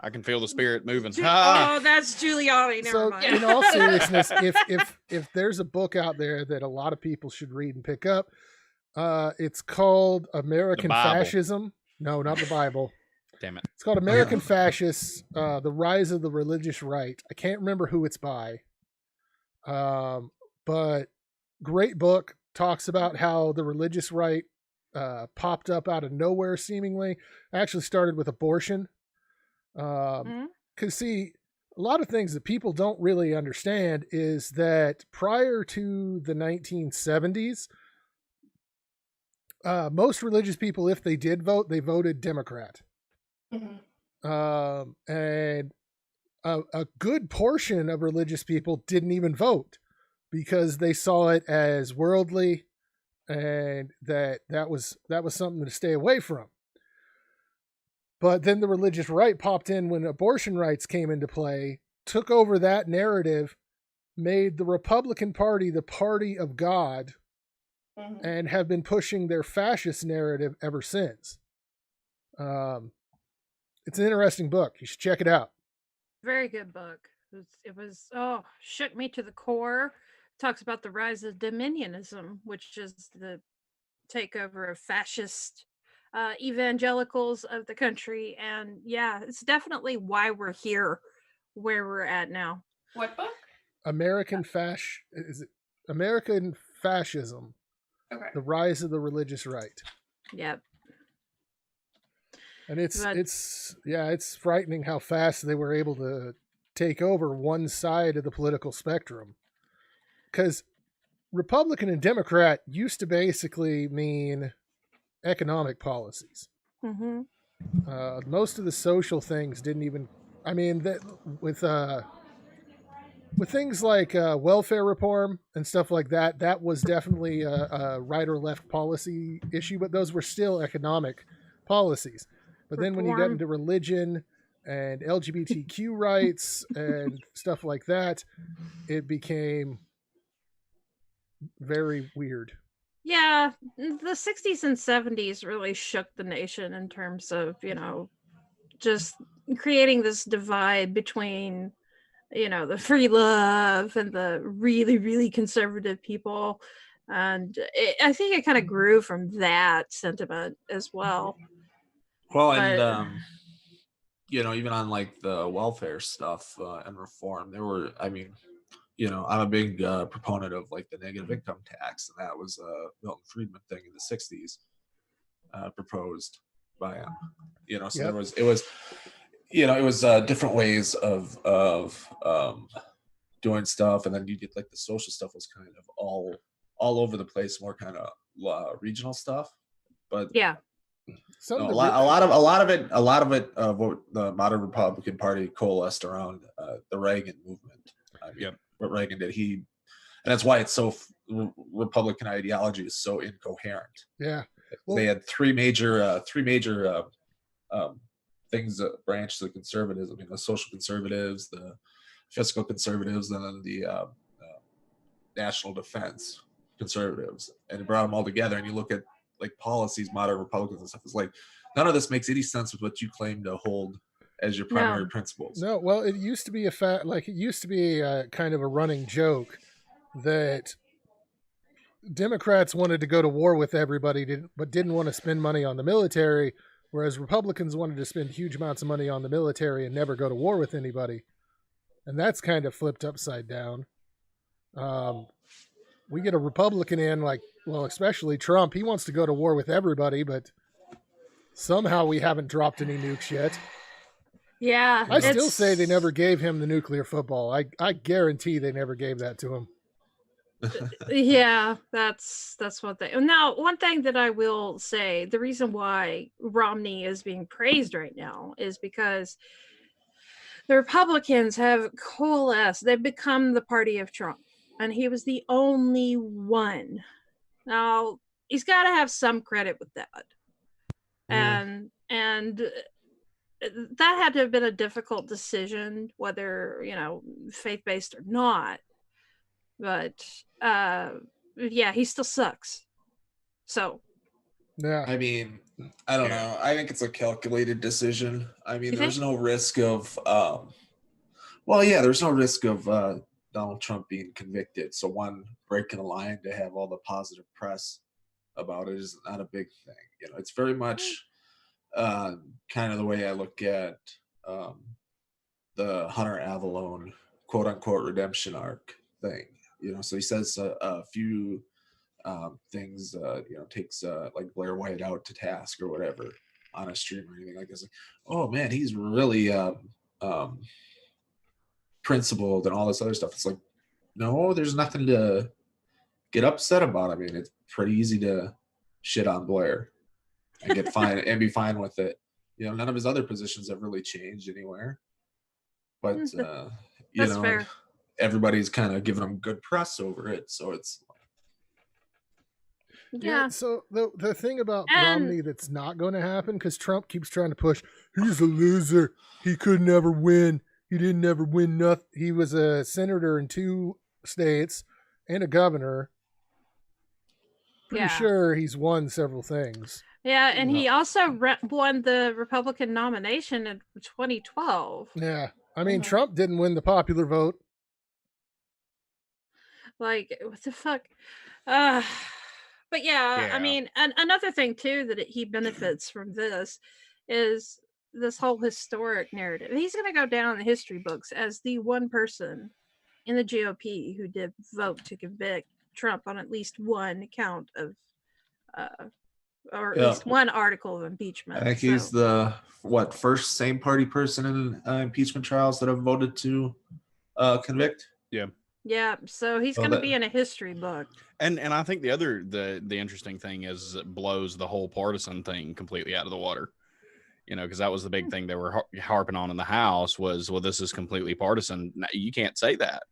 E: I can feel the spirit moving.
A: Oh, that's Giuliani. Never
B: so.
A: mind.
B: In all seriousness, if there's a book out there that a lot of people should read and pick up, it's called American
E: Bible.
B: Fascism. No, not the Bible.
E: Damn it.
B: It's called American Fascists, The Rise of the Religious Right. I can't remember who it's by. But great book. Talks about how the religious right popped up out of nowhere seemingly. Actually started with abortion. Because see, a lot of things that people don't really understand is that prior to the 1970s, most religious people, if they did vote, they voted Democrat.
F: Mhm.
B: And a good portion of religious people didn't even vote because they saw it as worldly and that was something to stay away from. But then the religious right popped in when abortion rights came into play, took over that narrative, made the Republican Party the party of God,
F: Mhm.
B: and have been pushing their fascist narrative ever since. It's an interesting book. You should check it out.
A: Very good book. It was shook me to the core. Talks about the rise of dominionism, which is the takeover of fascist evangelicals of the country. And yeah, it's definitely why we're here where we're at now.
F: What book?
B: American Fascism,
F: Okay.
B: The Rise of the Religious Right.
A: Yep.
B: And
A: But-
B: it's frightening how fast they were able to take over one side of the political spectrum. Because Republican and Democrat used to basically mean economic policies.
A: Mm-hmm.
B: Most of the social things didn't even. I mean, that with things like welfare reform and stuff like that, that was definitely a right or left policy issue, but those were still economic policies. But then when you got
A: Reform.
B: into religion and LGBTQ rights and stuff like that, it became very weird.
A: Yeah, the 60s and 70s really shook the nation in terms of, just creating this divide between, the free love and the really, really conservative people. And I think it kind of grew from that sentiment as well.
D: Well, and
A: But
D: even on like the welfare stuff and reform, there were, I'm a big proponent of like the negative income tax, and that was a Milton Friedman thing in the '60s, proposed by him. So
B: Yep.
D: it was different ways of doing stuff, and then you get like the social stuff was kind of all over the place, more kind of regional stuff. But
A: yeah,
D: a lot of it what the modern Republican Party coalesced around the Reagan movement. What Reagan did, and that's why it's so Republican ideology is so incoherent.
B: Yeah,
D: they had three major things, branches of conservatism. The social conservatives, the fiscal conservatives, and then the national defense conservatives, and it brought them all together. And you look at like policies, modern Republicans and stuff. It's like none of this makes any sense with what you claim to hold as your primary principles.
B: No, well, it used to be kind of a running joke that Democrats wanted to go to war with everybody, but didn't want to spend money on the military, whereas Republicans wanted to spend huge amounts of money on the military and never go to war with anybody. And that's kind of flipped upside down. We get a Republican in, especially Trump. He wants to go to war with everybody, but somehow we haven't dropped any nukes yet.
A: Yeah.
B: I still say they never gave him the nuclear football. I guarantee they never gave that to him.
A: Yeah, that's what they. Now, one thing that I will say, the reason why Romney is being praised right now is because the Republicans have coalesced. They've become the party of Trump, and he was the only one. Now, he's got to have some credit with that. And that had to have been a difficult decision, whether, faith-based or not. But yeah, he still sucks. So
B: yeah,
D: I don't know. I think it's a calculated decision. There's no risk of there's no risk of Donald Trump being convicted. So one, breaking the line to have all the positive press about it is not a big thing. It's very much kind of the way I look at the Hunter Avallone quote unquote redemption arc thing. So he says a few things, takes like Blair White out to task or whatever on a stream or anything like this. Like, oh man, he's really principled and all this other stuff. It's like, no, there's nothing to get upset about. It's pretty easy to shit on Blair and get fine and be fine with it. None of his other positions have really changed anywhere. But
A: that's fair.
D: Everybody's kind of giving him good press over it, so it's
B: yeah. So the thing about Romney that's not going to happen, because Trump keeps trying to push, he's a loser, he could never win, he didn't never win nothing. He was a senator in 2 states and a governor. Pretty sure he's won several things.
A: Yeah, and he also won the Republican nomination in 2012.
B: Yeah, Trump didn't win the popular vote.
A: Like, what the fuck? But yeah. Another thing too that he benefits from this is this whole historic narrative. He's going to go down in the history books as the one person in the GOP who did vote to convict Trump on at least one count of, or at least one article of impeachment.
D: I think he's the first same party person in impeachment trials that have voted to convict.
E: Yeah.
A: Yeah, so he's going to be in a history book.
E: And I think the interesting thing is it blows the whole partisan thing completely out of the water. Because that was the big thing they were harping on in the House was, well, this is completely partisan. You can't say that,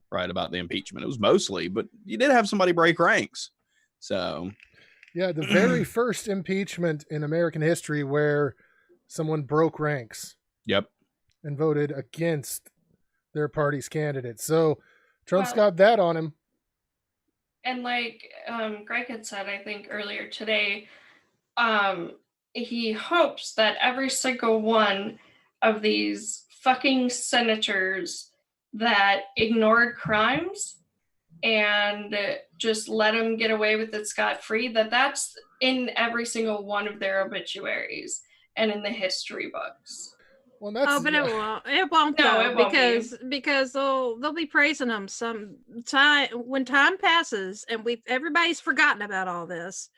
E: right, about the impeachment. It was mostly, but you did have somebody break ranks. So,
B: yeah, the very first impeachment in American history where someone broke ranks.
E: Yep. And
B: voted against their party's candidate. So Trump's got that on him.
F: And like Greg had said, I think earlier today, he hopes that every single one of these fucking senators that ignored crimes and just let them get away with it scot-free, that's in every single one of their obituaries and in the history books.
B: Well, that's
A: but it won't. It won't
F: No,
A: though,
F: it won't be.
A: because they'll be praising them some time when time passes and everybody's forgotten about all this.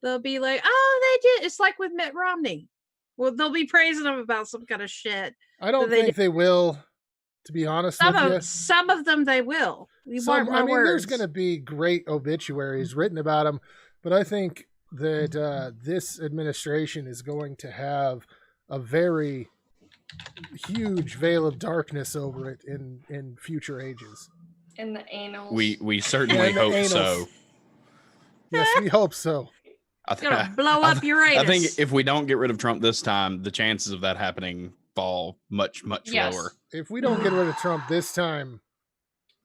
A: They'll be like, oh, they did. It's like with Mitt Romney. Well, they'll be praising them about some kind of shit.
B: I don't think they will. To be honest with you,
A: some of them they will.
B: There's going to be great obituaries written about them, but I think that this administration is going to have a very huge veil of darkness over it in future ages.
F: In the annals.
E: We certainly hope so.
B: Yes, we hope so.
A: It's gonna blow up Uranus.
E: I think if we don't get rid of Trump this time, the chances of that happening fall much lower.
B: If we don't get rid of Trump this time,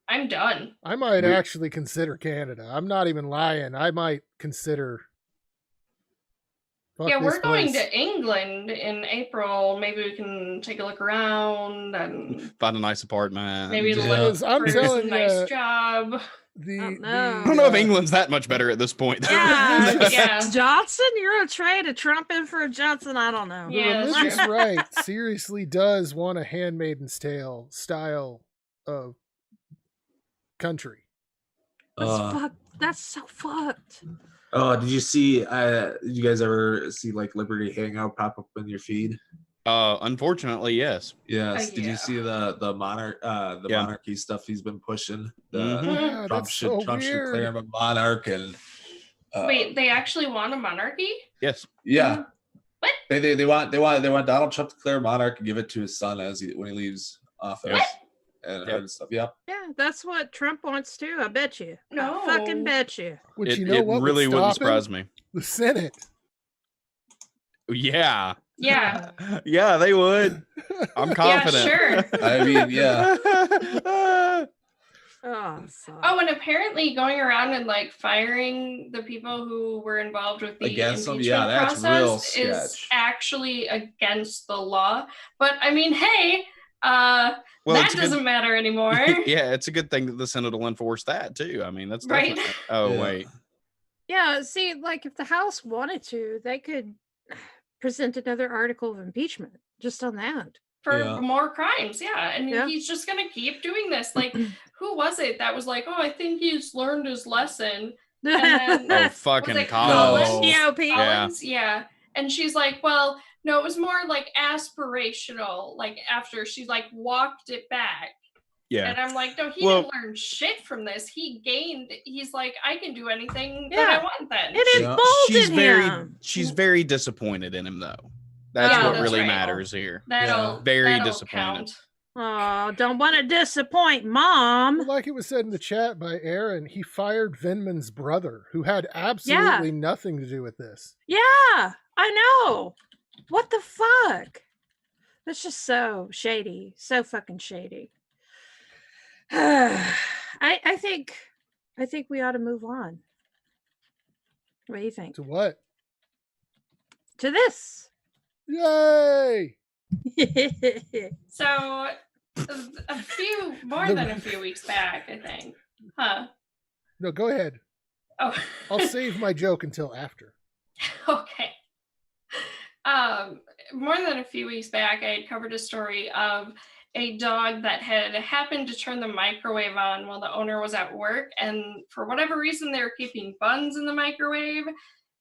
F: I'm done.
B: I might actually consider Canada. I'm not even lying. I might consider.
F: We're going to England in April. Maybe we can take a look around and
E: find a nice apartment.
F: Maybe
B: I'm telling you,
F: nice job.
E: I don't know if England's that much better at this point.
A: Yeah. Johnson, you're trying to Trump in for a Johnson. I don't know.
B: The religious right seriously does want a Handmaid's Tale style of country.
A: That's so fucked.
D: Oh, did you see? Did you guys ever see like Liberty Hangout pop up in your feed?
E: Unfortunately, yes.
D: Yes. Did you see the monarchy stuff he's been pushing? Trump should declare him a monarch and.
F: Wait, they actually want a monarchy?
E: Yes.
D: Yeah.
F: What?
D: They want Donald Trump to declare monarch and give it to his son when he leaves office.
F: What?
D: And stuff. Yep.
A: Yeah, that's what Trump wants to. I bet you.
F: No.
A: I fucking bet you.
B: Which
E: it really wouldn't surprise me.
B: The Senate.
E: Yeah.
F: Yeah.
E: Yeah, they would. I'm confident.
F: Yeah, sure.
D: I mean, yeah.
F: And apparently going around and like firing the people who were involved with the impeachment process is actually against the law. But I mean, hey, that doesn't matter anymore.
E: Yeah, it's a good thing that the Senate will enforce that too. I mean, that's
F: right.
E: Wait.
A: Yeah, see, like if the House wanted to, they could present another article of impeachment just on that.
F: For more crimes, and he's just gonna keep doing this. Like, who was it that was like, "Oh, I think he's learned his lesson"? And then,
E: fucking
F: Collins. Yeah, and she's like, "Well, no, it was more like aspirational. Like after she like walked it back."
E: Yeah,
F: and I'm like, "No, he didn't learn shit from this. He's like, I can do anything that I want then."
A: It emboldened him.
E: She's very disappointed in him, though. That's what really matters here. Very disappointed.
A: Oh, don't want to disappoint Mom.
B: Well, like it was said in the chat by Aaron, he fired Vindman's brother, who had absolutely nothing to do with this.
A: Yeah, I know. What the fuck? That's just so shady. So fucking shady. I think we ought to move on. What do you think?
B: To what?
A: To this.
B: Yay!
F: So more than a few weeks back, I think. Huh?
B: No, go ahead.
F: Oh.
B: I'll save my joke until after.
F: Okay. More than a few weeks back, I had covered a story of a dog that had happened to turn the microwave on while the owner was at work, and for whatever reason, they were keeping buns in the microwave,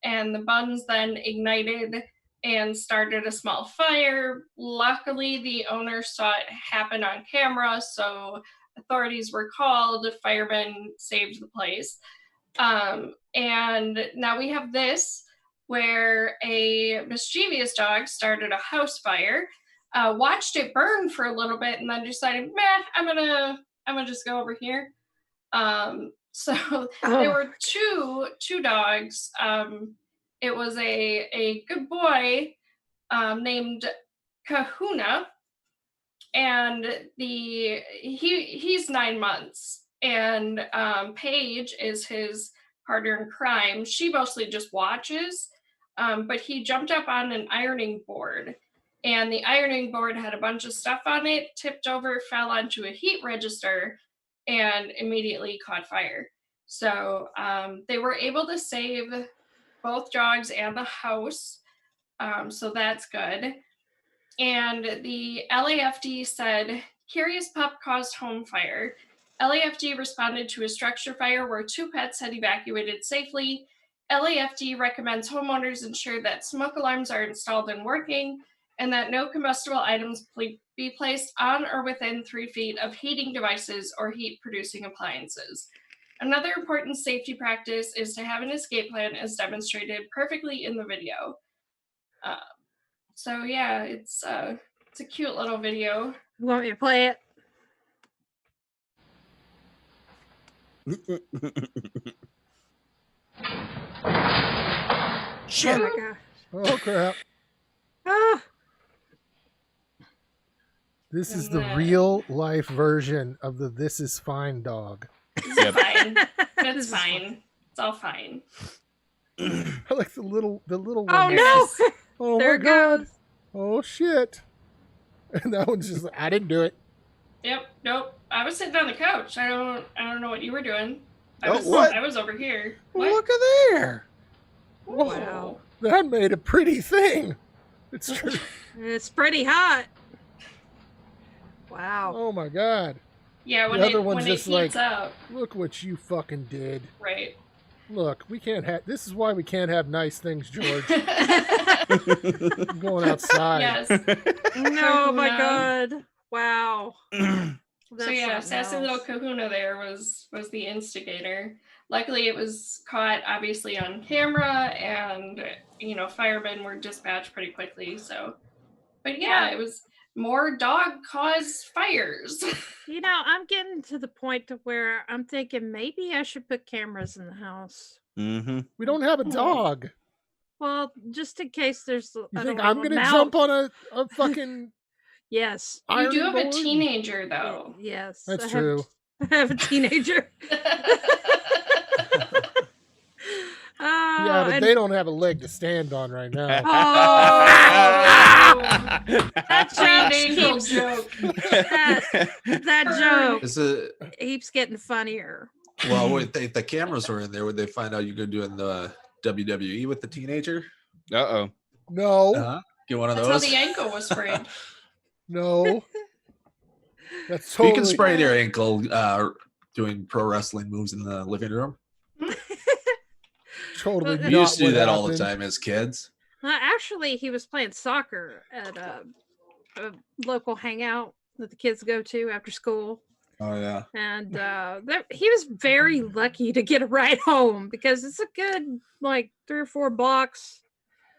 F: and the buns then ignited and started a small fire. Luckily, the owner saw it happen on camera, so authorities were called. Firemen saved the place. And now we have this, where a mischievous dog started a house fire, watched it burn for a little bit, and then decided, I'm gonna just go over here. There were two dogs. It was a good boy named Kahuna, and he's 9 months. And Paige is his partner in crime. She mostly just watches, but he jumped up on an ironing board, and the ironing board had a bunch of stuff on it, tipped over, fell onto a heat register, and immediately caught fire. So they were able to save both dogs and the house. So that's good. And the LAFD said, curious pup caused home fire. LAFD responded to a structure fire where 2 pets had evacuated safely. LAFD recommends homeowners ensure that smoke alarms are installed and working, and that no combustible items be placed on or within 3 feet of heating devices or heat-producing appliances. Another important safety practice is to have an escape plan as demonstrated perfectly in the video. So yeah, it's a cute little video.
A: You want me to play it?
E: Shit.
A: Oh my gosh.
B: Oh crap!
A: Ah,
B: This is the real life version of the "This is fine" dog.
F: It's fine.
A: This
F: It's
A: is
F: fine. It's all fine.
B: I like the little one.
A: oh
B: that's-
A: no!
B: Oh
A: There
B: my
A: it
B: god!
A: goes.
B: Oh shit! And that one's just like, I didn't do it.
F: Yep. Nope. I was sitting on the couch. I don't know what you were doing. I
E: Oh,
F: was
E: what?
F: I was over here. What?
E: Look at there.
A: Wow.
B: That made a pretty thing. It's true.
A: It's pretty hot. Wow.
B: Oh my god!
F: Yeah, when
B: The other
F: it
B: one's
F: when it
B: just
F: heats
B: like-
F: up.
B: Look what you fucking did.
F: Right.
B: Look, we can't have. This is why we can't have nice things, George. I'm going outside.
F: Yes.
A: No, my
F: Kahuna.
A: God. Wow.
F: So
A: That's
F: yeah,
A: something
F: sassy little
A: else.
F: Kahuna there was the instigator. Luckily, it was caught obviously on camera, and firemen were dispatched pretty quickly. So, but yeah, it was more dog-caused fires.
A: I'm getting to the point to where I'm thinking maybe I should put cameras in the house.
E: Mm-hmm.
B: We don't have a dog.
A: Well, just in case there's.
B: You
A: I
B: think
A: don't know,
B: I'm
A: a
B: gonna
A: mouse.
B: jump on a fucking
A: Yes.
F: You
B: ironing
F: do have a
B: board?
F: teenager though.
A: Yes.
B: That's
A: I
B: true.
A: I have a teenager.
B: Yeah, but
A: and-
B: they don't have a leg to stand on right now.
A: Oh, that joke
F: Ankle
A: keeps
F: joke.
A: that joke
D: Is it
A: keeps getting funnier.
D: well? Wait, the cameras were in there. Would they find out you're doing the WWE with the teenager?
E: Uh-oh.
B: No,
D: Get one of
F: That's how
D: those.
F: the ankle was sprayed.
B: no. That's
D: You
B: totally.
D: can spray your ankle doing pro wrestling moves in the living room.
B: Totally.
A: We
D: We
B: not
D: used to do
B: what
D: that all the
B: happened.
D: time as kids.
A: Actually, he was playing soccer at a local hangout that the kids go to after school.
D: Oh yeah.
A: And he was very lucky to get a ride home because it's a good 3 or 4 blocks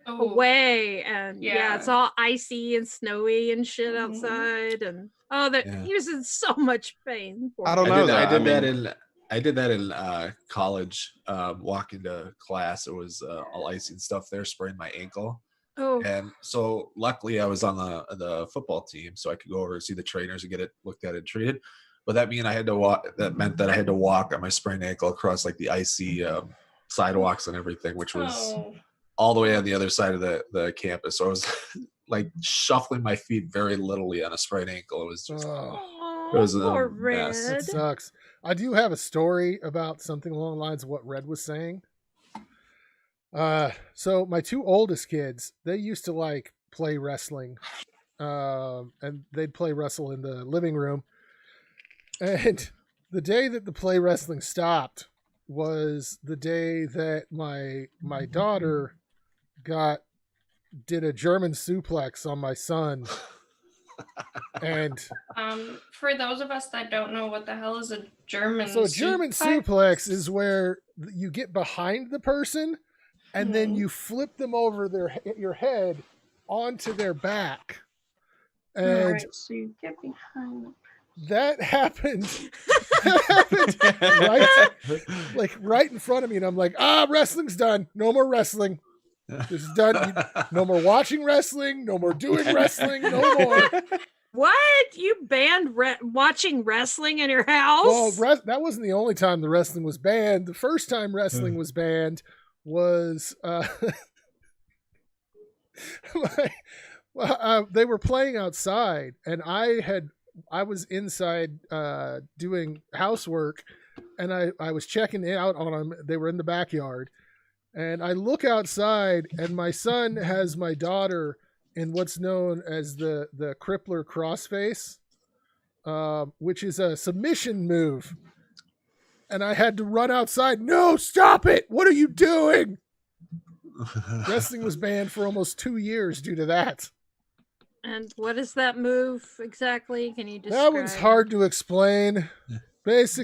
F: Oh,
A: away, and it's
F: Yeah.
A: all icy and snowy and shit
F: Mhm.
A: outside, and
D: Yeah.
A: he was in so much pain. Poor
E: I don't
A: guy.
E: know.
D: I
E: though.
D: did that
E: mean,
D: in I did that in college. Walking to class, it was all icy and stuff there, spraying my ankle.
A: Oh,
D: And so luckily I was on the football team, so I could go over and see the trainers and get it looked at and treated. But that meant I had to walk. That meant that I had to walk on my sprained ankle across the icy sidewalks and everything, which was
F: Oh.
D: all the way on the other side of the campus. So I was shuffling my feet very literally on a sprained ankle. It was just
A: oh,
D: it was a
A: poor
D: mess.
B: It
A: Red.
B: sucks. I do have a story about something along the lines of what Red was saying. So my 2 oldest kids, they used to play wrestling, and they'd play wrestle in the living room. And the day that the play wrestling stopped was the day that my daughter did a German suplex on my son. And
F: For those of us that don't know what the hell is a German
B: so a German suplex is where you get behind the person and then you flip them over your head onto their back. And
F: Alright, so you get behind them.
B: that happened right in front of me, and I'm like, wrestling's done. No more wrestling. This is done. No more watching wrestling. No more doing wrestling. No more.
A: What? You banned watching wrestling in your house?
B: Well, that wasn't the only time the wrestling was banned. The first time wrestling was banned was they were playing outside, and I was inside doing housework, and I was checking out on them. They were in the backyard, and I look outside, and my son has my daughter in what's known as the crippler crossface, which is a submission move. And I had to run outside. No, stop it! What are you doing? Wrestling was banned for almost 2 years due to that.
A: And what is that move exactly? Can you describe?
B: That one's hard to explain. It's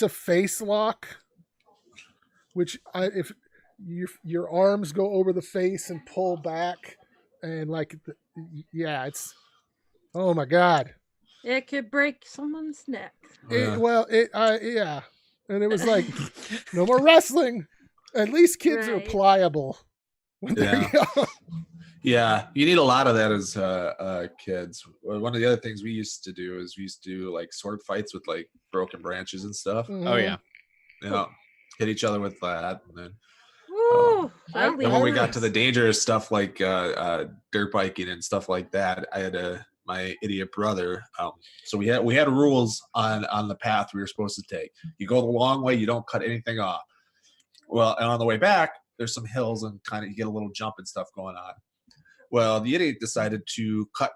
B: a face lock, which if your arms go over the face and pull back, and it's, oh my God.
A: It could break someone's neck.
B: Yeah. And it was like, no more wrestling. At least kids are pliable when they're young.
D: Yeah, you need a lot of that as kids. One of the other things we used to do is we used to do like sword fights with like broken branches and stuff.
B: Mm-hmm.
E: Oh yeah.
D: Hit each other with that, and then
A: then
D: when we got to the dangerous stuff like dirt biking and stuff like that, I had my idiot brother. So we had rules on the path we were supposed to take. You go the long way, you don't cut anything off. Well, and on the way back, there's some hills and kind of you get a little jump and stuff going on. Well, the idiot decided to cut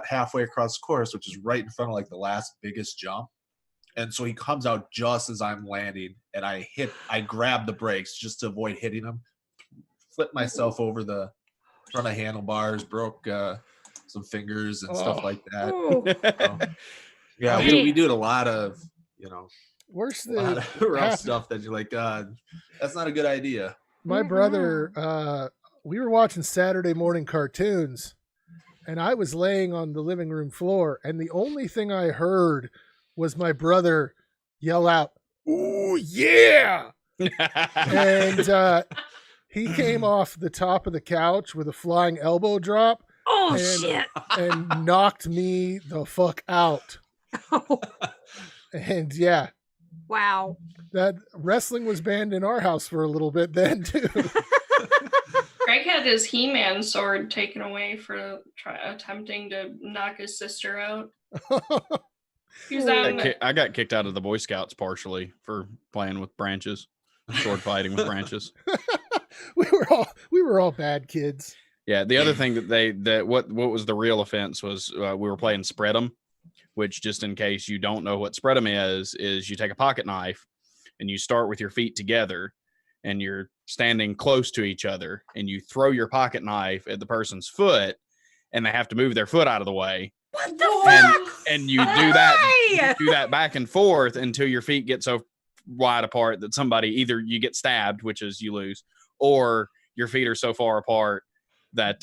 D: halfway across the course, which is right in front of like the last biggest jump. And so he comes out just as I'm landing, and I grab the brakes just to avoid hitting him, flipped myself over the front of handlebars, broke some fingers and stuff like that. We do a lot of,
B: Where's
D: a lot of rough stuff that you're like, that's not a good idea.
B: My brother, we were watching Saturday morning cartoons, and I was laying on the living room floor, and the only thing I heard was my brother yell out, "Ooh, yeah!" And he came off the top of the couch with a flying elbow drop.
A: Oh, shit.
B: And knocked me the fuck out. And yeah.
A: Wow.
B: That wrestling was banned in our house for a little bit then, too.
F: Greg had his He-Man sword taken away for attempting to knock his sister out.
E: I got kicked out of the Boy Scouts partially for playing with branches, sword fighting with branches.
B: we were all bad kids.
E: Yeah. The other thing that what was the real offense was we were playing spread 'em, which, just in case you don't know what spread 'em is you take a pocket knife and you start with your feet together and you're standing close to each other and you throw your pocket knife at the person's foot and they have to move their foot out of the way.
A: What the fuck?
E: And you do that back and forth until your feet get so wide apart that either you get stabbed, which is you lose, or your feet are so far apart that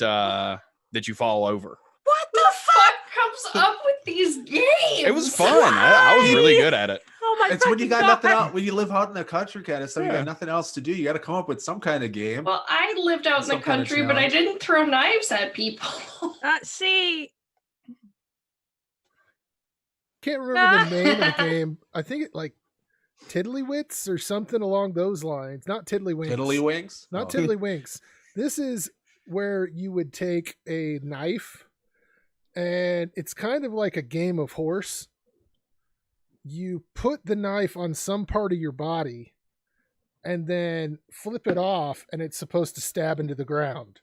E: you fall over.
F: What the fuck comes up with these games?
E: It was fun. I was really good at it.
A: Oh my!
D: It's when you got nothing else. When you live out in the country, kind of stuff, you got nothing else to do. You got to come up with some kind of game.
F: Well, I lived out in the country, but I didn't throw knives at people.
A: See.
B: Can't remember the name of the game. I think it like Tiddlywits or something along those lines. Not Tiddlywinks.
D: Tiddlywinks?
B: Not Tiddlywinks. This is where you would take a knife, and it's kind of like a game of horse. You put the knife on some part of your body and then flip it off, and it's supposed to stab into the ground.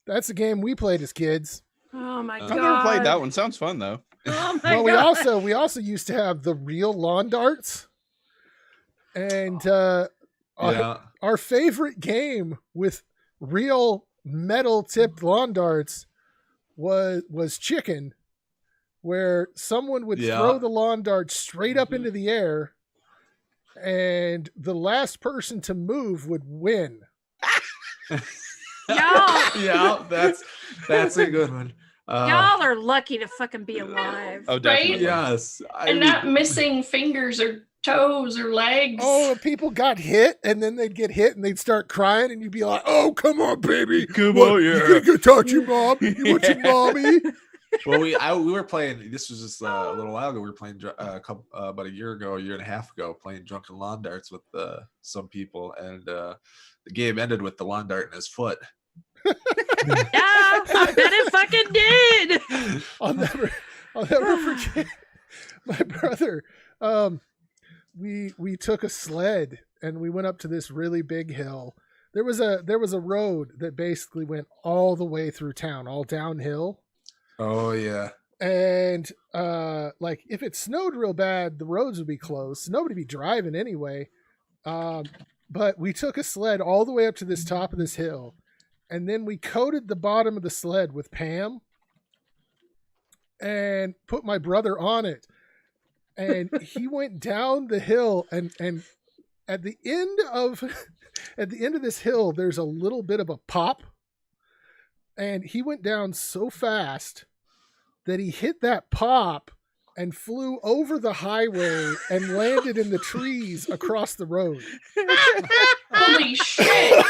B: That's a game we played as kids.
A: Oh my god!
E: I've never played that one. Sounds fun though.
A: Oh my god!
B: We also used to have the real lawn darts, and our favorite game with real metal tipped lawn darts was chicken, where someone would throw the lawn dart straight up into the air, and the last person to move would win.
F: Y'all,
D: that's a good one.
A: Y'all are lucky to fucking be alive.
E: Oh, definitely.
F: Right?
D: Yes.
F: Not missing fingers or toes or legs.
B: Oh, and people got hit, and then they'd get hit, and they'd start crying, and you'd be like, "Oh, come on, baby,
C: Come
B: what,
C: on,
B: you
C: yeah.
B: gonna go talk to your mom? You want your mommy?"
D: Well, we were playing. This was just a little while ago. We were playing about a year and a half ago, playing drunken lawn darts with some people, and the game ended with the lawn dart in his foot.
A: Yeah, I bet it fucking did.
B: I'll never forget my brother. We took a sled and we went up to this really big hill. There was a road that basically went all the way through town, all downhill.
D: Oh yeah.
B: And like if it snowed real bad, the roads would be closed. Nobody would be driving anyway. But we took a sled all the way up to this top of this hill, and then we coated the bottom of the sled with Pam and put my brother on it. And he went down the hill, and at the end of this hill, there's a little bit of a pop, and he went down so fast that he hit that pop and flew over the highway and landed in the trees across the road.
F: Holy shit.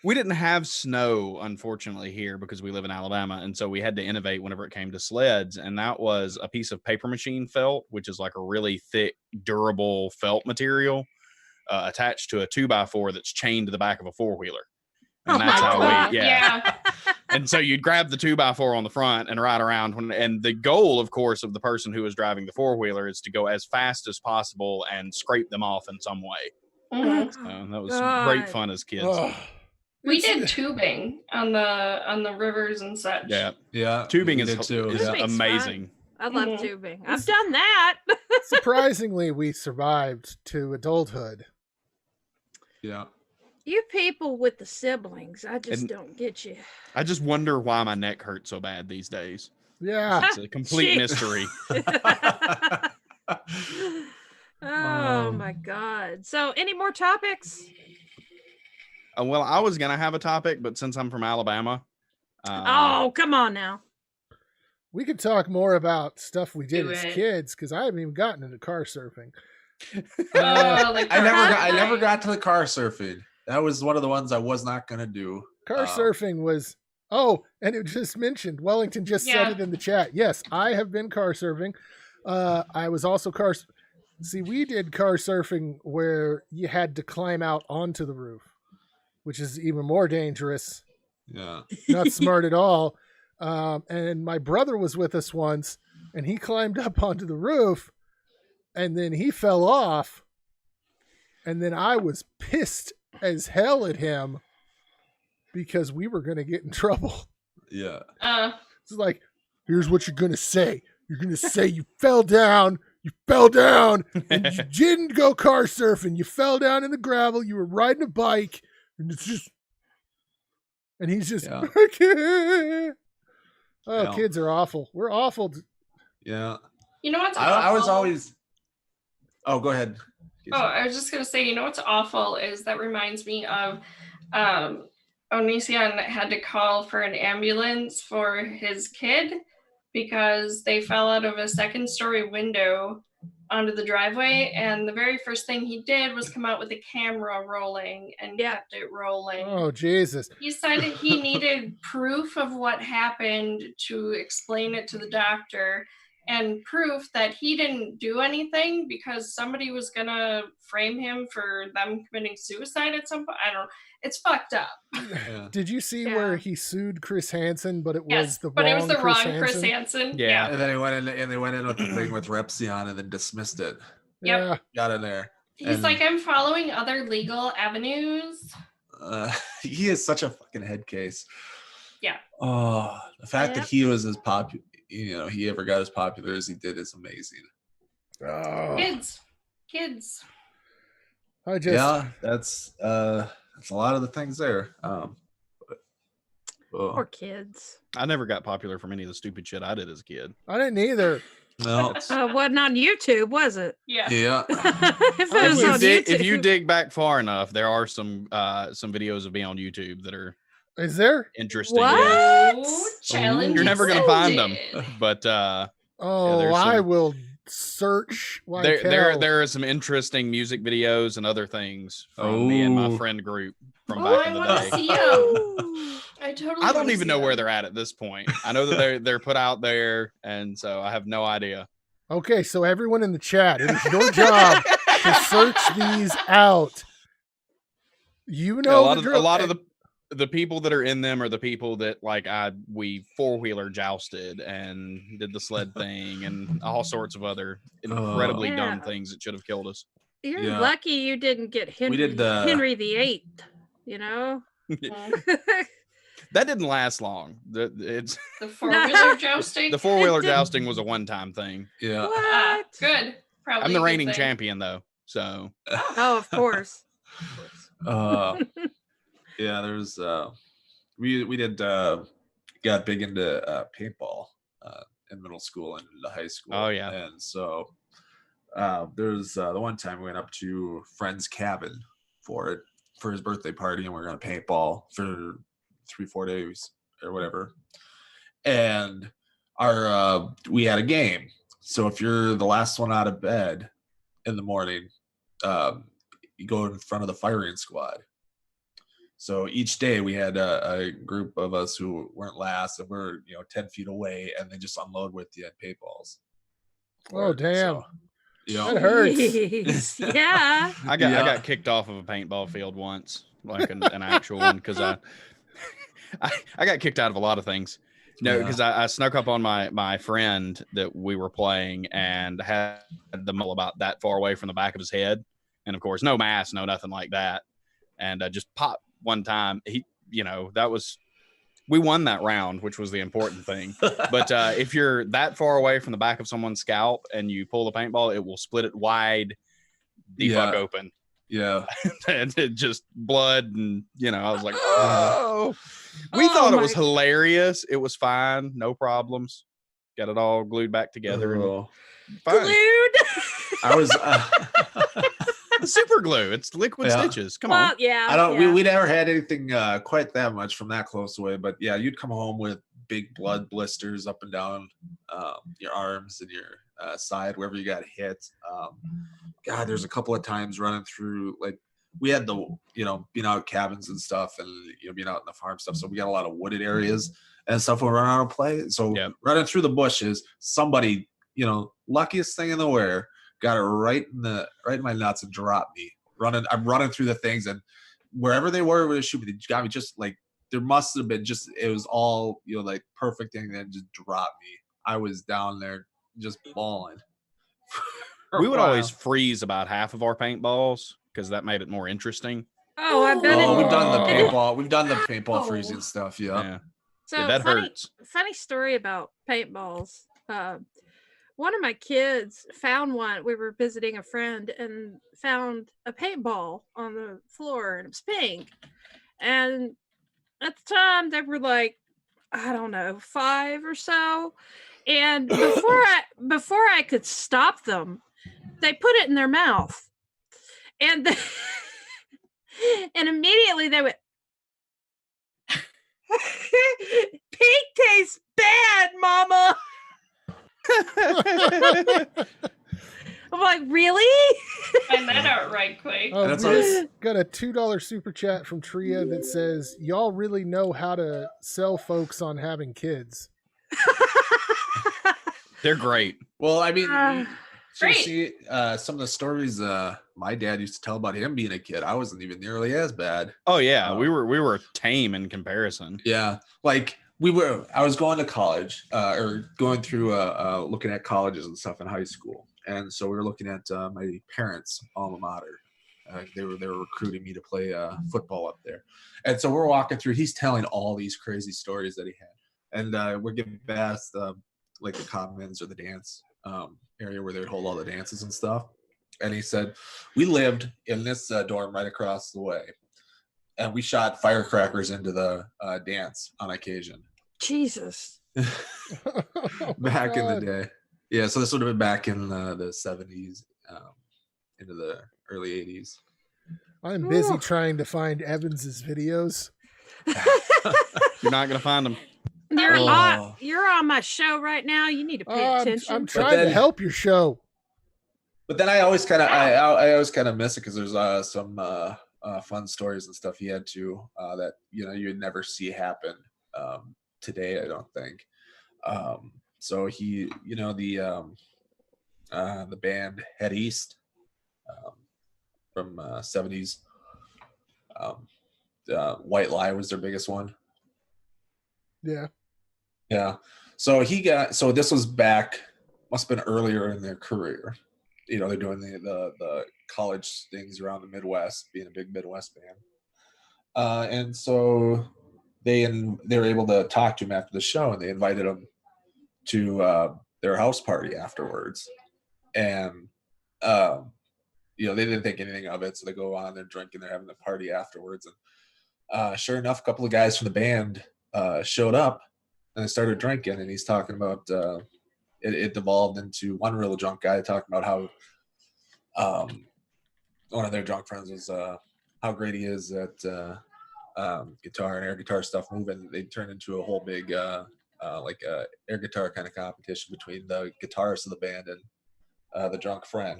E: We didn't have snow, unfortunately, here because we live in Alabama. And so we had to innovate whenever it came to sleds. And that was a piece of paper machine felt, which is like a really thick, durable felt material attached to a 2x4 that's chained to the back of a four-wheeler. And that's how we, yeah. And so you'd grab the 2x4 on the front and ride around. And the goal, of course, of the person who is driving the four-wheeler is to go as fast as possible and scrape them off in some way.
F: Mhm.
E: So that was great fun as kids.
F: We did tubing on the rivers and such.
D: Yeah.
E: Tubing is
F: Tubing's
E: amazing.
A: I love tubing. I've done that.
B: Surprisingly, we survived to adulthood.
D: Yeah.
A: You people with the siblings, I just don't get you.
E: I just wonder why my neck hurts so bad these days.
B: Yeah.
E: It's a complete mystery.
A: Oh my God. So any more topics?
E: Well, I was going to have a topic, but since I'm from Alabama.
A: Oh, come on now.
B: We could talk more about stuff we did
F: Do
B: as
F: it.
B: kids, because I haven't even gotten into car surfing.
D: I never got to the car surfing. That was one of the ones I was not going to do.
B: Car surfing was, and it just mentioned, Wellington just said it in the chat. Yes, I have been car surfing. I was also see, we did car surfing where you had to climb out onto the roof, which is even more dangerous.
D: Yeah.
B: Not smart at all. And my brother was with us once, and he climbed up onto the roof, and then he fell off. And then I was pissed as hell at him because we were going to get in trouble.
D: Yeah.
B: It's like, here's what you're going to say. You're going to say you fell down, and you didn't go car surfing. You fell down in the gravel. You were riding a bike, and it's just, and he's just, kids are awful. We're awful.
D: Yeah.
F: You know what's
D: I was
F: awful?
D: always. Oh, go ahead.
F: Oh, I was just gonna say, you know what's awful is that reminds me of Onision had to call for an ambulance for his kid because they fell out of a second-story window onto the driveway, and the very first thing he did was come out with the camera rolling and kept it rolling.
B: Oh, Jesus.
F: He decided he needed proof of what happened to explain it to the doctor, and proof that he didn't do anything because somebody was gonna frame him for them committing suicide at some point. I don't know. It's fucked up.
D: Yeah.
B: Did you see where he sued Chris Hansen, but it was
F: Yes,
B: the
F: but
B: wrong
F: it was the
B: Chris
F: wrong
B: Hansen?
F: Chris Hansen.
E: Yeah.
D: And then they went in with the thing with Repsion and then dismissed it.
F: Yep.
B: Yeah.
D: Got in there.
F: He's
D: And,
F: like, I'm following other legal avenues.
D: he is such a fucking head case.
F: Yeah.
D: Oh, the fact that he was as popular, he ever got as popular as he did is amazing.
B: Oh.
F: Kids.
D: That's a lot of the things there.
A: Poor kids.
E: I never got popular from any of the stupid shit I did as a kid.
B: I didn't either.
D: No.
A: Wasn't on YouTube, was it?
F: Yeah.
D: Yeah.
A: If it was on
E: If you
A: YouTube.
E: dig back far enough, there are some videos of me on YouTube that are
B: Is there?
E: interesting.
A: What?
E: Yeah.
F: Oh, challenge
E: You're never gonna find them,
F: accepted.
E: but
B: Oh,
E: there's
B: I
E: some-
B: will search like
E: there are some interesting music videos and other things from me and my friend group from back in the
F: I
E: day.
F: see them. I
E: don't even know where they're at this point. I know that they're put out there, and so I have no idea.
B: Okay, so everyone in the chat, it is your job to search these out. You know,
E: a lot of the people that are in them are the people that we four-wheeler jousted and did the sled thing and all sorts of other incredibly dumb things that should have killed us.
A: You're lucky you didn't get Henry VIII, you know?
E: That didn't last long. The
F: four-wheeler jousting?
E: The four-wheeler jousting was a one-time thing.
D: Yeah.
A: What?
F: Good. Probably
E: I'm the reigning champion, though, so.
A: Oh, of course.
D: Yeah, there's we did got big into paintball in middle school and into high school.
E: Oh yeah.
D: And so there's the one time we went up to friend's cabin for his birthday party, and we were gonna paintball for 3-4 days or whatever. And our we had a game. So if you're the last one out of bed in the morning, you go in front of the firing squad. So each day we had a group of us who weren't last, and we're 10 feet away, and they just unload with you at paintballs.
B: Oh damn!
D: So,
B: that hurts.
A: Jeez. Yeah.
E: I got kicked off of a paintball field once, like an actual one, because I got kicked out of a lot of things. No, because I snuck up on my friend that we were playing and had the muzzle about that far away from the back of his head, and of course no mask, no nothing like that, and just popped one time. We won that round, which was the important thing. But if you're that far away from the back of someone's scalp and you pull the paintball, it will split it wide the fuck open.
D: Yeah.
E: And it just blood, and I was like, oh. We thought it was hilarious. It was fine, no problems. Got it all glued back together. And fine.
A: Glued.
D: I was
E: super glue. It's liquid stitches. Come on.
A: Yeah.
D: I don't. We never had anything quite that much from that close away. But yeah, you'd come home with big blood blisters up and down your arms and your side wherever you got hit. God, there's a couple of times running through, like, we had the being out cabins and stuff, and being out in the farm stuff. So we got a lot of wooded areas and stuff when we're running out of play. So running through the bushes, somebody luckiest thing in the world got it right in my nuts and dropped me. I'm running through the things, and wherever they were to shoot me, they got me just like, there must have been it was all like perfect thing, that just dropped me. I was down there just bawling.
E: We would always freeze about half of our paintballs because that made it more interesting.
A: Oh, I bet it.
D: We've done the paintball. We've done the paintball freezing stuff. Yeah.
A: So
E: that hurts.
A: Funny story about paintballs. One of my kids found one. We were visiting a friend and found a paintball on the floor, and it was pink. And at the time, they were like, I don't know, 5 or so. And before I could stop them, they put it in their mouth, and and immediately they went, "Pink tastes bad, Mama." I'm like, really?
F: Find that out right quick.
B: Oh, got a $2 super chat from Tria that says, "Y'all really know how to sell folks on having kids."
E: They're great.
D: Well, I mean,
F: great.
D: See some of the stories my dad used to tell about him being a kid. I wasn't even nearly as bad.
E: Oh yeah, we were tame in comparison.
D: Yeah, like I was going to college or going through looking at colleges and stuff in high school, and so we were looking at my parents' alma mater. They were recruiting me to play football up there, and so we're walking through. He's telling all these crazy stories that he had, and we're getting past like the commons or the dance area where they would hold all the dances and stuff. And he said, we lived in this dorm right across the way, and we shot firecrackers into the dance on occasion.
A: Jesus.
D: Back in the day. Yeah, so this would have been back in the 70s into the early 80s.
B: I'm busy trying to find Evans's videos.
E: You're not going to find them.
A: They're you're on my show right now. You need to pay attention.
B: I'm trying to help your show.
D: But then I always kind of I always kind of miss it because there's some fun stories and stuff he had too that you'd never see happen today. I don't think. So he the band Head East from 70s. White Lie was their biggest one. Yeah. So this was back, must have been earlier in their career. They're doing the college things around the Midwest, being a big Midwest band. And so they were able to talk to him after the show, and they invited him to their house party afterwards. And they didn't think anything of it, so they go on, they're drinking, they're having a party afterwards, and sure enough, a couple of guys from the band showed up, and they started drinking, and he's talking about it devolved into one real drunk guy talking about how one of their drunk friends was how great he is at guitar and air guitar stuff moving. They turned into a whole big like air guitar kind of competition between the guitarist of the band and the drunk friend.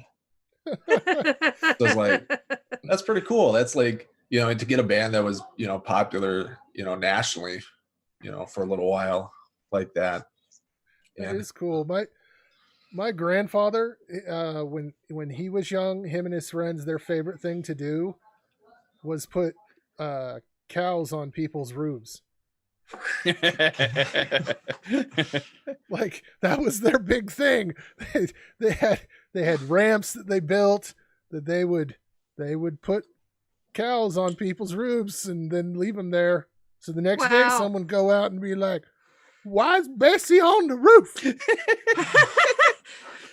D: So it's like, that's pretty cool. That's like, to get a band that was, popular, nationally, for a little while like that.
B: That is cool. My grandfather, when he was young, him and his friends, their favorite thing to do was put cows on people's roofs. Like that was their big thing. They had ramps that they built that they would put cows on people's roofs and then leave them there. So the next day someone would go out and be like, "Why is Bessie on the roof?"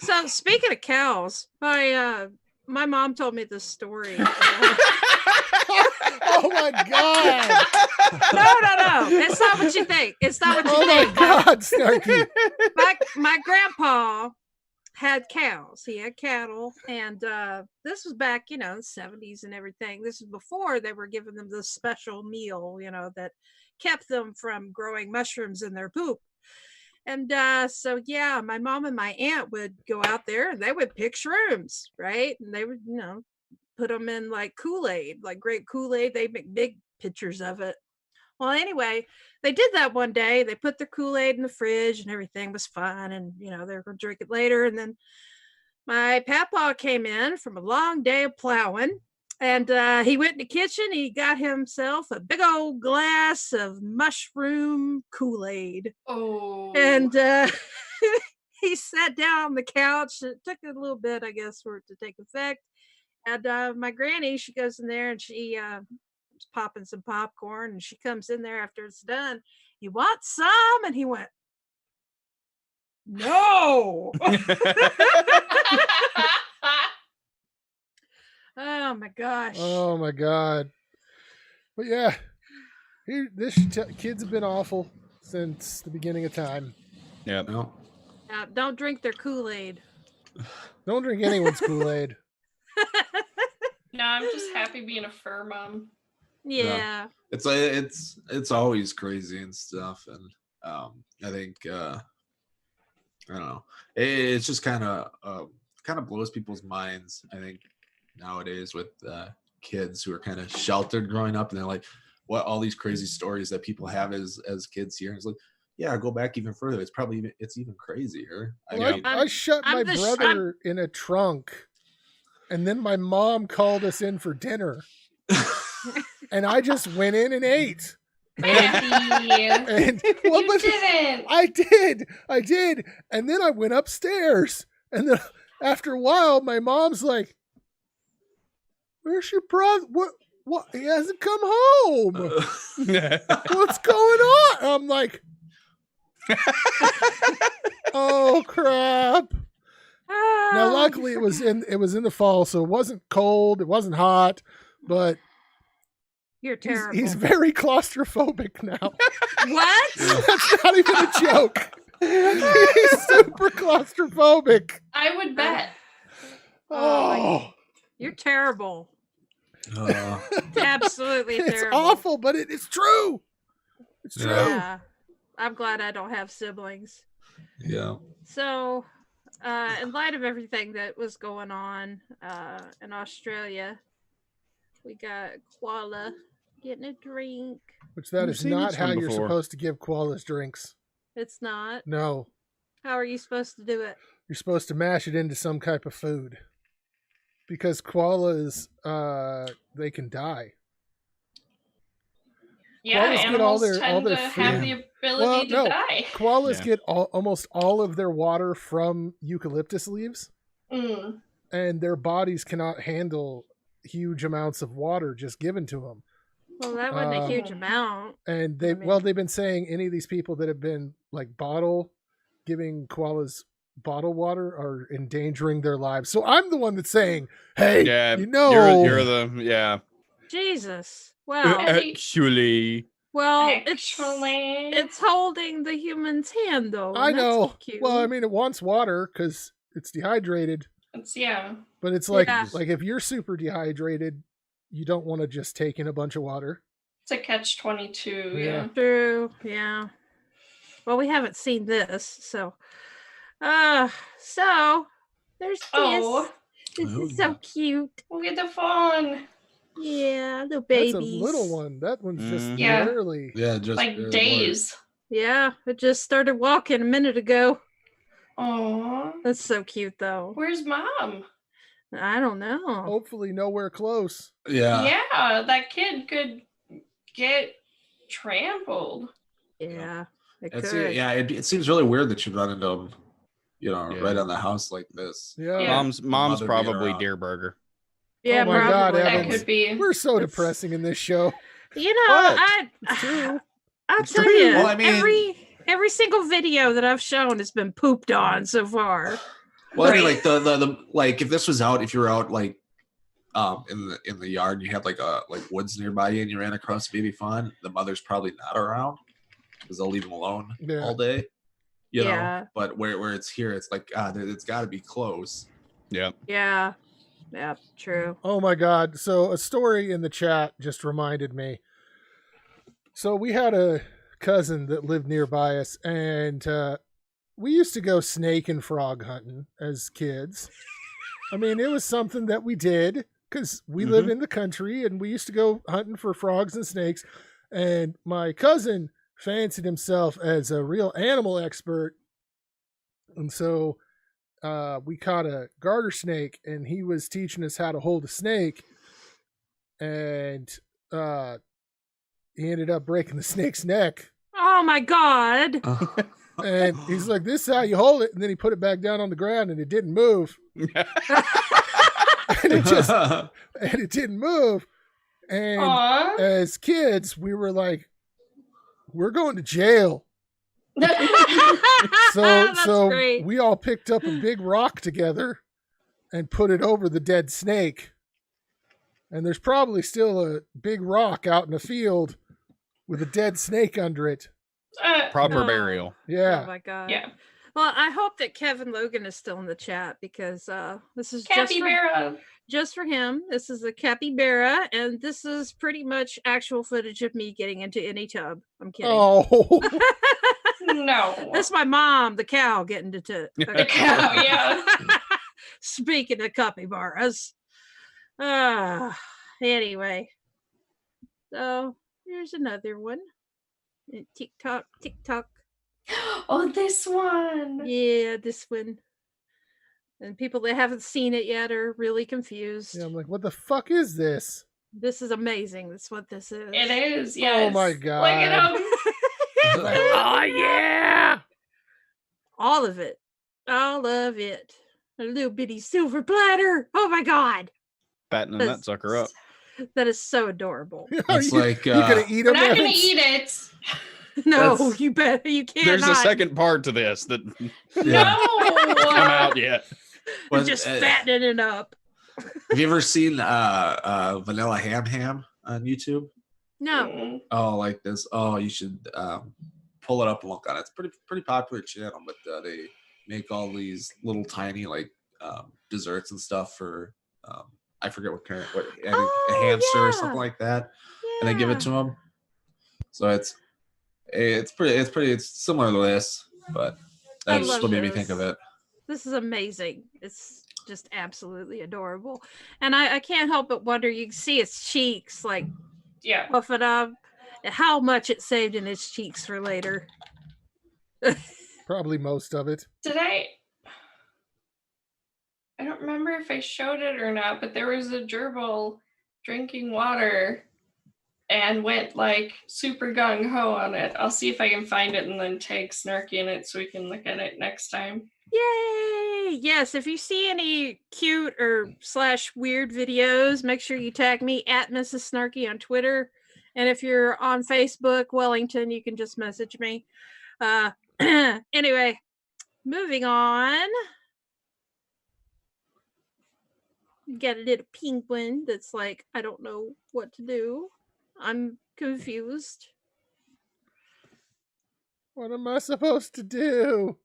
A: So speaking of cows, my mom told me this story.
B: Oh my God!
A: No! It's not what you think. It's not what you think.
B: Oh my God, Snarky!
A: My grandpa had cows. He had cattle, and this was back, the 70s and everything. This is before they were giving them this special meal, that kept them from growing mushrooms in their poop. And so, yeah, my mom and my aunt would go out there and they would pick shrooms, right? And they would, put them in like Kool-Aid, like grape Kool-Aid. They make big pictures of it. Well, anyway, they did that one day. They put their Kool-Aid in the fridge and everything was fine. And, they were going to drink it later. And then my papa came in from a long day of plowing. And he went in the kitchen. He got himself a big old glass of mushroom Kool-Aid.
F: Oh.
A: And he sat down on the couch. It took a little bit, I guess, for it to take effect. And my granny, she goes in there and she was popping some popcorn. And she comes in there after it's done. "You want some?" And he went, "No." Oh my gosh.
B: Oh my God. But yeah, kids have been awful since the beginning of time.
E: Yeah.
D: No.
A: Don't drink their Kool-Aid.
B: Don't drink anyone's Kool-Aid.
F: No, I'm just happy being a fur mom.
A: Yeah.
D: It's always crazy and stuff, and I think I don't know. It's just kind of blows people's minds. I think nowadays with kids who are kind of sheltered growing up, and they're like, what all these crazy stories that people have as kids here. And it's like, yeah, go back even further. It's even crazier.
B: I shut my brother in a trunk, and then my mom called us in for dinner, and I just went in and ate.
F: And you didn't.
B: I did. And then I went upstairs, and then after a while, my mom's like, "Where's your brother? What? He hasn't come home. What's going on?" I'm like, "Oh crap!" Now, luckily, it was in the fall, so it wasn't cold, it wasn't hot, but
A: you're terrible.
B: He's very claustrophobic now.
A: What?
B: That's not even a joke. He's super claustrophobic.
F: I would bet.
B: Oh,
A: you're terrible. Absolutely terrible.
B: It's awful, but it's true. It's true.
A: Yeah. I'm glad I don't have siblings.
D: Yeah.
A: So, in light of everything that was going on in Australia, we got Koala getting a drink.
B: Which that
E: I've
B: is
E: seen
B: not
E: this
B: how
E: one
B: you're
E: before.
B: supposed to give koalas drinks.
A: It's not.
B: No.
A: How are you supposed to do it?
B: You're supposed to mash it into some type of food. Because koalas, they can die.
F: Yeah,
B: Koalas get
F: animals
B: all
F: tend
B: their
F: to have
B: food.
F: the ability
B: Well,
F: to
B: no.
F: die.
B: Koalas
E: Yeah.
B: get almost all of their water from eucalyptus leaves,
F: Mm.
B: and their bodies cannot handle huge amounts of water just given to them.
A: Well, that wasn't a huge amount.
B: And
A: I mean-
B: they've been saying any of these people that have been like giving koalas bottle water are endangering their lives. So I'm the one that's saying, hey,
E: Yeah,
B: you know,
E: you're the yeah.
A: Jesus. Well,
E: Actually,
A: it's holding the human's hand though.
B: I
A: and that's
B: know.
A: cute.
B: Well, I mean, it wants water because it's dehydrated.
F: Yeah.
B: But it's like,
A: Yeah.
B: like if you're super dehydrated, you don't want to just take in a bunch of water.
F: It's a catch-22. Yeah.
A: True. Yeah. Well, we haven't seen this, so. So there's this.
F: Oh,
A: This is so cute.
F: look at the fawn.
A: Yeah, little babies.
B: That's a little one. That one's just
F: Yeah.
B: barely.
D: Yeah, just
F: Like
D: barely
F: days.
A: Yeah, it just started walking a minute ago.
F: Aw.
A: That's so cute, though.
F: Where's mom?
A: I don't know.
B: Hopefully nowhere close.
D: Yeah.
F: Yeah, that kid could get trampled.
A: Yeah, it
D: It's,
A: could.
D: yeah, it seems really weird that you run into them,
E: Yeah.
D: right on the house like this.
B: Yeah.
F: Yeah.
E: mom's
D: mother being
E: probably
D: around.
E: Deer Burger.
A: Yeah,
B: Oh my God,
A: probably.
F: That
B: Evans.
F: could be.
B: We're so
A: It's-
B: depressing in this show.
A: You know,
E: What?
B: It's true.
A: I'll
E: It's
A: tell
E: true.
A: you,
D: Well, I mean-
A: every single video that I've shown has been pooped on so far.
D: Well, I mean,
A: Right.
D: like the like if this was out, if you were out like in the yard, and you had like woods nearby you, and you ran across a baby fawn, the mother's probably not around because they'll leave them alone
B: Yeah.
D: all day. You know,
A: Yeah.
D: but where it's here, it's like it's got to be close.
E: Yeah.
A: Yeah. Yeah, true.
B: Oh my God. So a story in the chat just reminded me. So we had a cousin that lived nearby us, and we used to go snake and frog hunting as kids. I mean, it was something that we did because we live in the country, and we used to go hunting for frogs and snakes. And my cousin fancied himself as a real animal expert. And so we caught a garter snake, and he was teaching us how to hold a snake. And he ended up breaking the snake's neck.
A: Oh my God.
B: And he's like, this is how you hold it. And then he put it back down on the ground, and it didn't move. And it didn't move. And
F: Aw.
B: as kids, we were like, we're going to jail. So
A: That's
B: so
A: great.
B: we all picked up a big rock together and put it over the dead snake. And there's probably still a big rock out in the field with a dead snake under it.
E: Proper
A: No.
E: burial.
B: Yeah.
A: Oh my God.
F: Yeah.
A: Well, I hope that Kevin Logan is still in the chat because this is
F: Capybara.
A: just for him. This is a capybara, and this is pretty much actual footage of me getting into any tub. I'm kidding.
B: Oh,
F: No.
A: That's my mom, the cow, getting into
F: The cow, yeah.
A: Speaking of capybaras. Anyway. So here's another one. TikTok.
F: Oh, this one.
A: Yeah, this one. And people that haven't seen it yet are really confused.
B: yeah, I'm like, what the fuck is this?
A: This is amazing. That's what this is.
F: It is, yes.
B: Oh my
F: Look at
B: God.
F: him.
B: Oh yeah.
A: All of it. All of it. A little bitty silver platter. Oh my God.
E: Fattening
A: That's-
E: that sucker up.
A: That is so adorable.
D: It's
B: you,
D: like,
B: you gonna eat
F: We're
B: them?
F: not going to
B: Evans?
F: eat it.
A: No,
D: That's-
A: you bet you can't.
E: There's a second part to this that
D: Yeah.
E: come
F: No.
E: out yet.
A: You're
D: Was-
A: just fattening it up.
D: Have you ever seen Vanilla Ham on YouTube?
A: No.
D: Oh, like this. Oh, you should pull it up and look on it. It's pretty popular channel, but they make all these little tiny like desserts and stuff for I forget what kind, a hamster or something like that, and they give it to them. So it's It's similar to this, but
A: I
D: that's
A: love
D: what made me
A: this.
D: think of it.
A: This is amazing. It's just absolutely adorable. And I can't help but wonder, you can see its cheeks like
F: Yeah.
A: puffing up, and how much it saved in its cheeks for later.
B: Probably most of it.
F: Did I don't remember if I showed it or not, but there was a gerbil drinking water and went like super gung ho on it. I'll see if I can find it and then tag Snarky in it so we can look at it next time.
A: Yay! Yes, if you see any cute or / weird videos, make sure you tag me at Mrs. Snarky on Twitter. And if you're on Facebook, Wellington, you can just message me. Anyway, moving on. Get a little penguin that's like, I don't know what to do. I'm confused.
B: What am I supposed to do?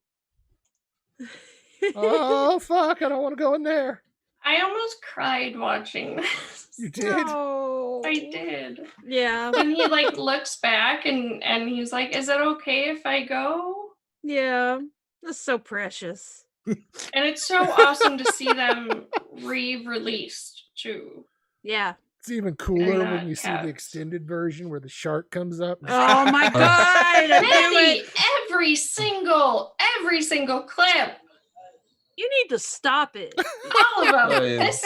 B: Oh, fuck. I don't want to go in there.
F: I almost cried watching this.
B: You did?
A: No.
F: I did.
A: Yeah.
F: When he like looks back and he's like, is it okay if I go?
A: Yeah. That's so precious.
F: And it's so awesome to see them re-released too.
A: Yeah.
B: It's even cooler
F: And
B: when you see the
F: cats.
B: extended version where the shark comes up.
A: Oh my god! I knew
F: Maddie,
A: it.
F: every single clip,
A: You need to stop it.
F: all of them.
D: Oh, yeah.
F: This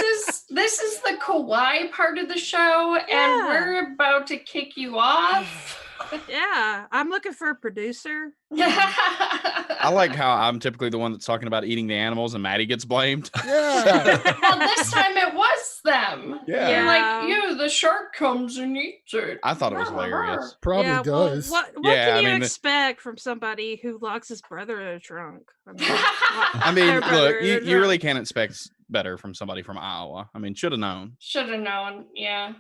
F: is the kawaii part of the show,
A: Yeah.
F: and we're about to kick you off.
A: Yeah. I'm looking for a producer.
E: I like how I'm typically the one that's talking about eating the animals and Maddie gets blamed.
B: Yeah.
F: Well, this time it was them.
E: Yeah.
F: They're
A: Yeah.
F: like, the shark comes and eats it.
E: I thought it was hilarious.
B: Probably
A: Yeah, well,
B: does.
A: what
E: Yeah,
A: can
E: I
A: you
E: mean,
A: expect from somebody who locks his brother in a trunk?
E: I mean,
A: Their brother
E: look,
A: in a
E: you
A: trunk.
E: really can't expect better from somebody from Iowa. I mean, should have known.
F: Should have known, yeah.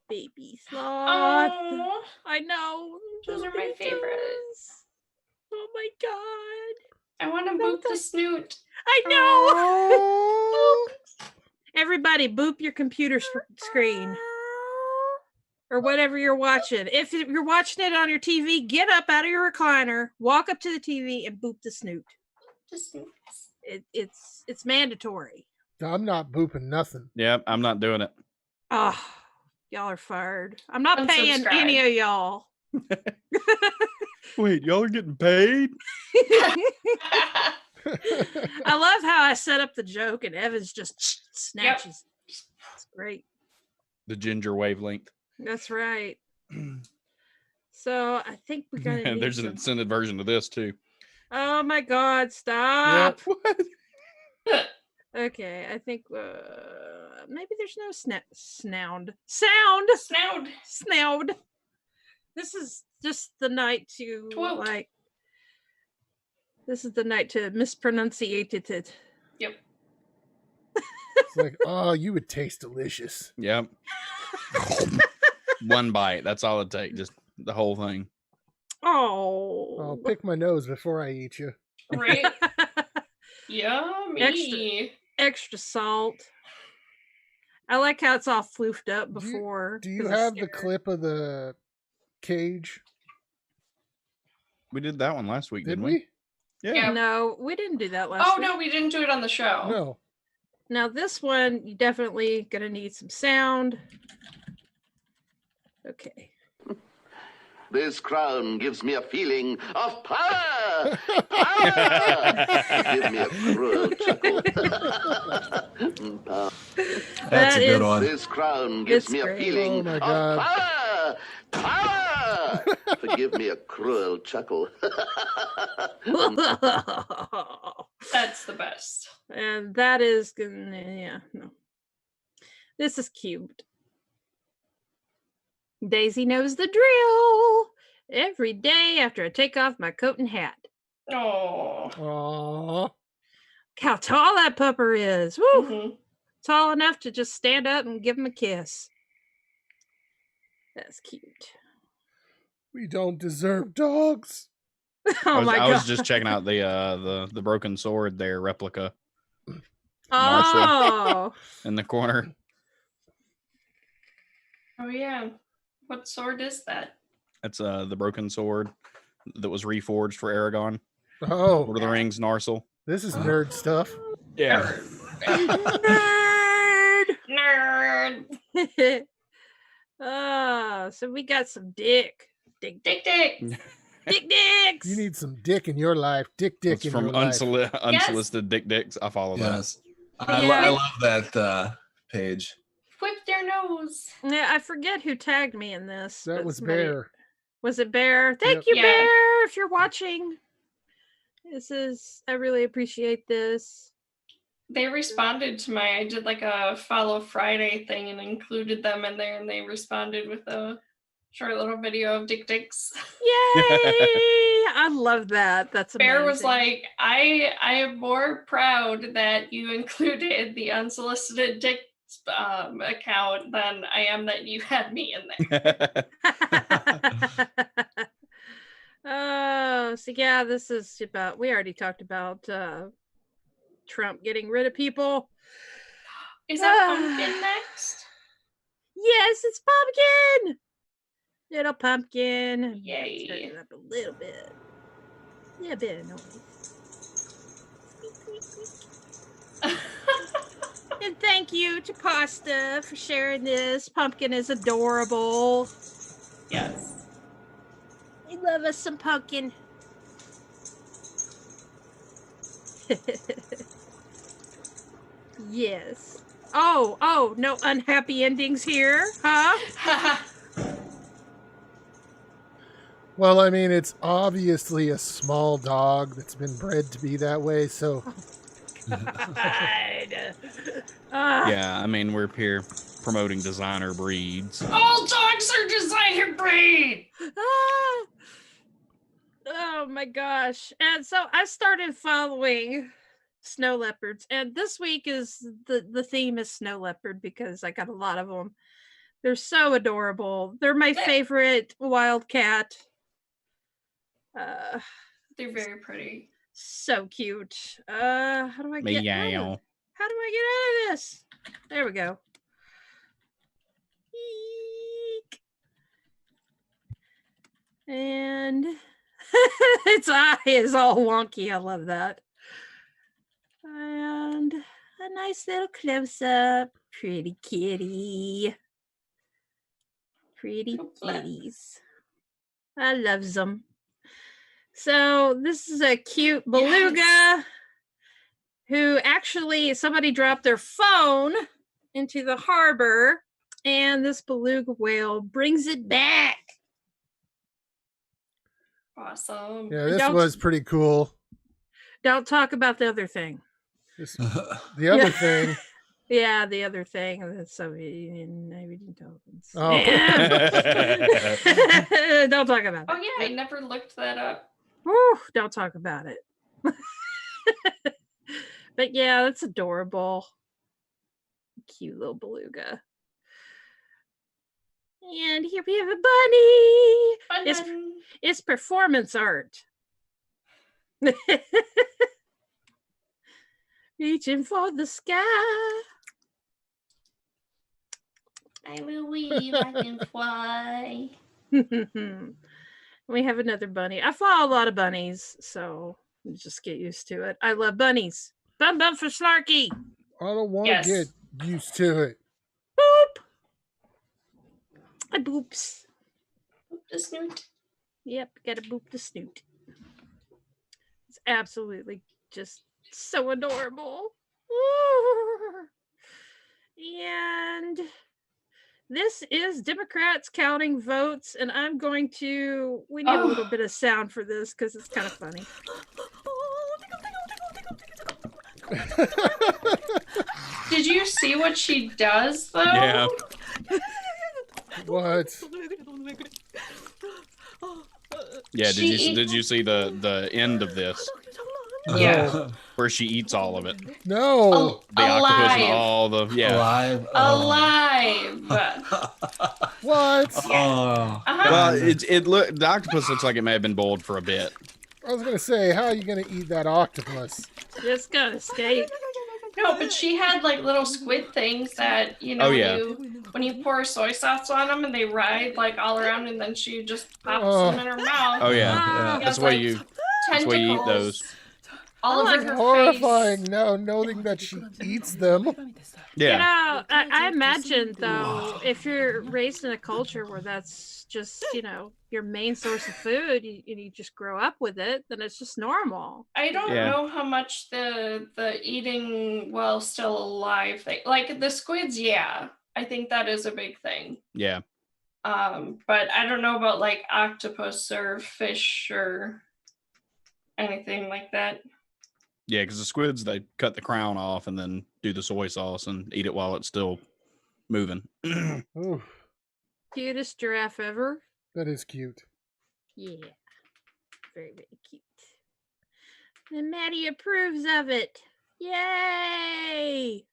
A: Baby sloth.
F: Oh,
A: I know.
F: those are my
A: Me too.
F: favorites.
A: Oh my god.
F: I want to boop the snoot.
A: I know. Boop. Everybody, boop your computer screen or whatever you're watching. If you're watching it on your TV, get up out of your recliner, walk up to the TV, and boop the snoot.
F: The snoot.
A: It's mandatory.
B: I'm not booping nothing.
E: Yep, I'm not doing it.
A: Oh, y'all are fired. I'm not paying
F: Unsubscribe.
A: any of y'all.
E: Wait, y'all are getting paid?
A: I love how I set up the joke and Evans just snatches. It's great.
E: The ginger wavelength.
A: That's right. So I think we're gonna need
E: There's an
A: some-
E: extended version of this too.
A: Oh my god, stop.
E: What?
A: Okay, I think maybe there's no sound. Snoud. This is just the night to
F: Twoot.
A: This is the night to mispronunciate it.
F: Yep.
B: It's like, oh, you would taste delicious.
E: Yep. One bite. That's all it takes. Just the whole thing.
A: Oh.
B: I'll pick my nose before I eat you.
F: Right? Yummy.
A: Extra salt. I like how it's all floofed up before.
B: Do you
A: 'cause it's
B: have the
A: scared.
B: clip of the cage?
E: We did that one last week,
B: Did
E: didn't
B: we?
F: Yeah.
A: No, we didn't do that last
F: Oh,
A: week.
F: no, we didn't do it on the show.
B: No.
A: Now this one, you definitely gonna need some sound. Okay.
G: This crown gives me a feeling of power! Power! Give me a cruel chuckle.
D: That's a good
A: is-
D: one.
G: This crown gives
A: It's
G: me a
A: great.
G: feeling
B: Oh my
G: of
B: God.
G: power! Power! Forgive me a cruel chuckle.
F: That's the best.
A: And that is no. This is cute. Daisy knows the drill. Every day after I take off my coat and hat.
F: Oh.
B: Aww.
A: How tall that pupper is. Woo!
F: Mhm.
A: Tall enough to just stand up and give him a kiss. That's cute.
B: We don't deserve dogs.
A: Oh my
E: I
A: god.
E: was just checking out the broken sword there replica
A: Oh.
E: in the corner.
F: Oh, yeah. What sword is that?
E: That's the broken sword that was reforged for Aragon.
B: Oh,
E: Lord of the Rings, Narsil.
B: this is nerd stuff.
E: Yeah.
A: Nerd.
F: Nerd.
A: Oh, so we got some dick. Dick.
F: Dick dick.
A: Dick dicks.
B: You need some dick in your life. Dick
E: It's
B: in
E: from
B: your life.
E: unsolicited dick dicks. I follow
D: Yes.
F: Yeah.
D: I love that page.
F: Whip their nose.
A: Yeah, I forget who tagged me in this.
B: That
A: but
B: was
A: somebody-
B: Bear.
A: Was it Bear? Thank
B: Yep.
A: you,
F: Yeah.
A: Bear, if you're watching. I really appreciate this.
F: They responded to I did like a follow Friday thing and included them in there, and they responded with a short little video of dick dicks.
A: Yay! I love that. That's amazing.
F: Bear was like, I am more proud that you included the unsolicited dick account than I am that you had me in there.
A: Oh, so yeah, this is about, we already talked about Trump getting rid of people.
F: Is that pumpkin next?
A: Yes, it's Pumpkin! Little Pumpkin.
F: Yay.
A: Turn it up a little bit. Yeah, a bit of noise. Squeak, squeak, squeak. And thank you to Pasta for sharing this. Pumpkin is adorable.
F: Yes.
A: I love us some Pumpkin. Yes. Oh, no unhappy endings here, huh?
B: Well, I mean, it's obviously a small dog that's been bred to be that way, so
A: God.
E: Yeah, I mean, we're here promoting designer breeds.
F: All dogs are designer breed.
A: Ah. Oh my gosh. And so I started following snow leopards, and this week is the theme is snow leopard because I got a lot of them. They're so adorable. They're my favorite wildcat.
F: They're very pretty.
A: So cute. How do I get out
E: Meow.
A: of, how do I get out of this? There we go. Eek. And its eye is all wonky. I love that. And a nice little close up. Pretty kitty. Pretty kitties. I love them. So this is a cute beluga who actually somebody dropped their phone into the harbor, and this beluga whale brings it back.
F: Awesome.
B: yeah, this
A: Don't-
B: was pretty cool.
A: Don't talk about the other thing.
B: The other thing.
A: Yeah, the other thing. That's so intelligence.
B: Oh.
A: Don't talk about it.
F: Oh yeah, I never looked that up.
A: Whew, don't talk about it. But yeah, that's adorable. Cute little beluga. And here we have a bunny.
F: Fun.
A: It's performance art. Reaching for the sky.
F: I will weave, I can fly.
A: We have another bunny. I follow a lot of bunnies, so just get used to it. I love bunnies. Bum bum for Snarky.
B: I don't want to
F: Yes.
B: get used to it.
A: Boop. I boops.
F: Boop the snoot.
A: Yep, gotta boop the snoot. It's absolutely just so adorable. And this is Democrats counting votes, and I'm going to, we need a little bit of sound for this because it's kind of funny.
F: Did you see what she does though?
E: Yeah.
B: What?
E: Yeah,
F: She-
E: did you see the end of this
F: Yeah.
E: where she eats all of it?
B: No.
E: The octopus and
F: Alive.
E: all the
D: Alive.
F: Alive.
B: What?
D: Oh.
F: Uh-huh.
E: Well, the octopus looks like it may have been boiled for a bit.
B: I was gonna say, how are you gonna eat that octopus?
A: Just gonna escape.
F: No, but she had like little squid things that, you know,
E: Oh, yeah.
F: when you pour soy sauce on them and they ride like all around, and then she just pops
B: Oh.
F: them in her mouth.
E: Oh yeah.
A: Ah.
F: She
E: That's
F: has,
E: why
F: like,
E: you eat those.
F: all
A: Oh,
F: over
A: it's
F: her
B: Horrifying
F: face.
B: now, knowing that she eats them.
E: Yeah.
A: You know, I imagine though, if you're raised in a culture where that's just, you know, your main source of food, and you just grow up with it, then it's just normal.
F: I don't
E: Yeah.
F: know how much the eating while still alive thing, like the squids. Yeah, I think that is a big thing.
E: Yeah.
F: But I don't know about like octopus or fish or anything like that.
E: Yeah, because the squids, they cut the crown off and then do the soy sauce and eat it while it's still moving.
B: Ooh,
A: Cutest giraffe ever.
B: that is cute.
A: Yeah. Very, very cute. And Maddie approves of it. Yay!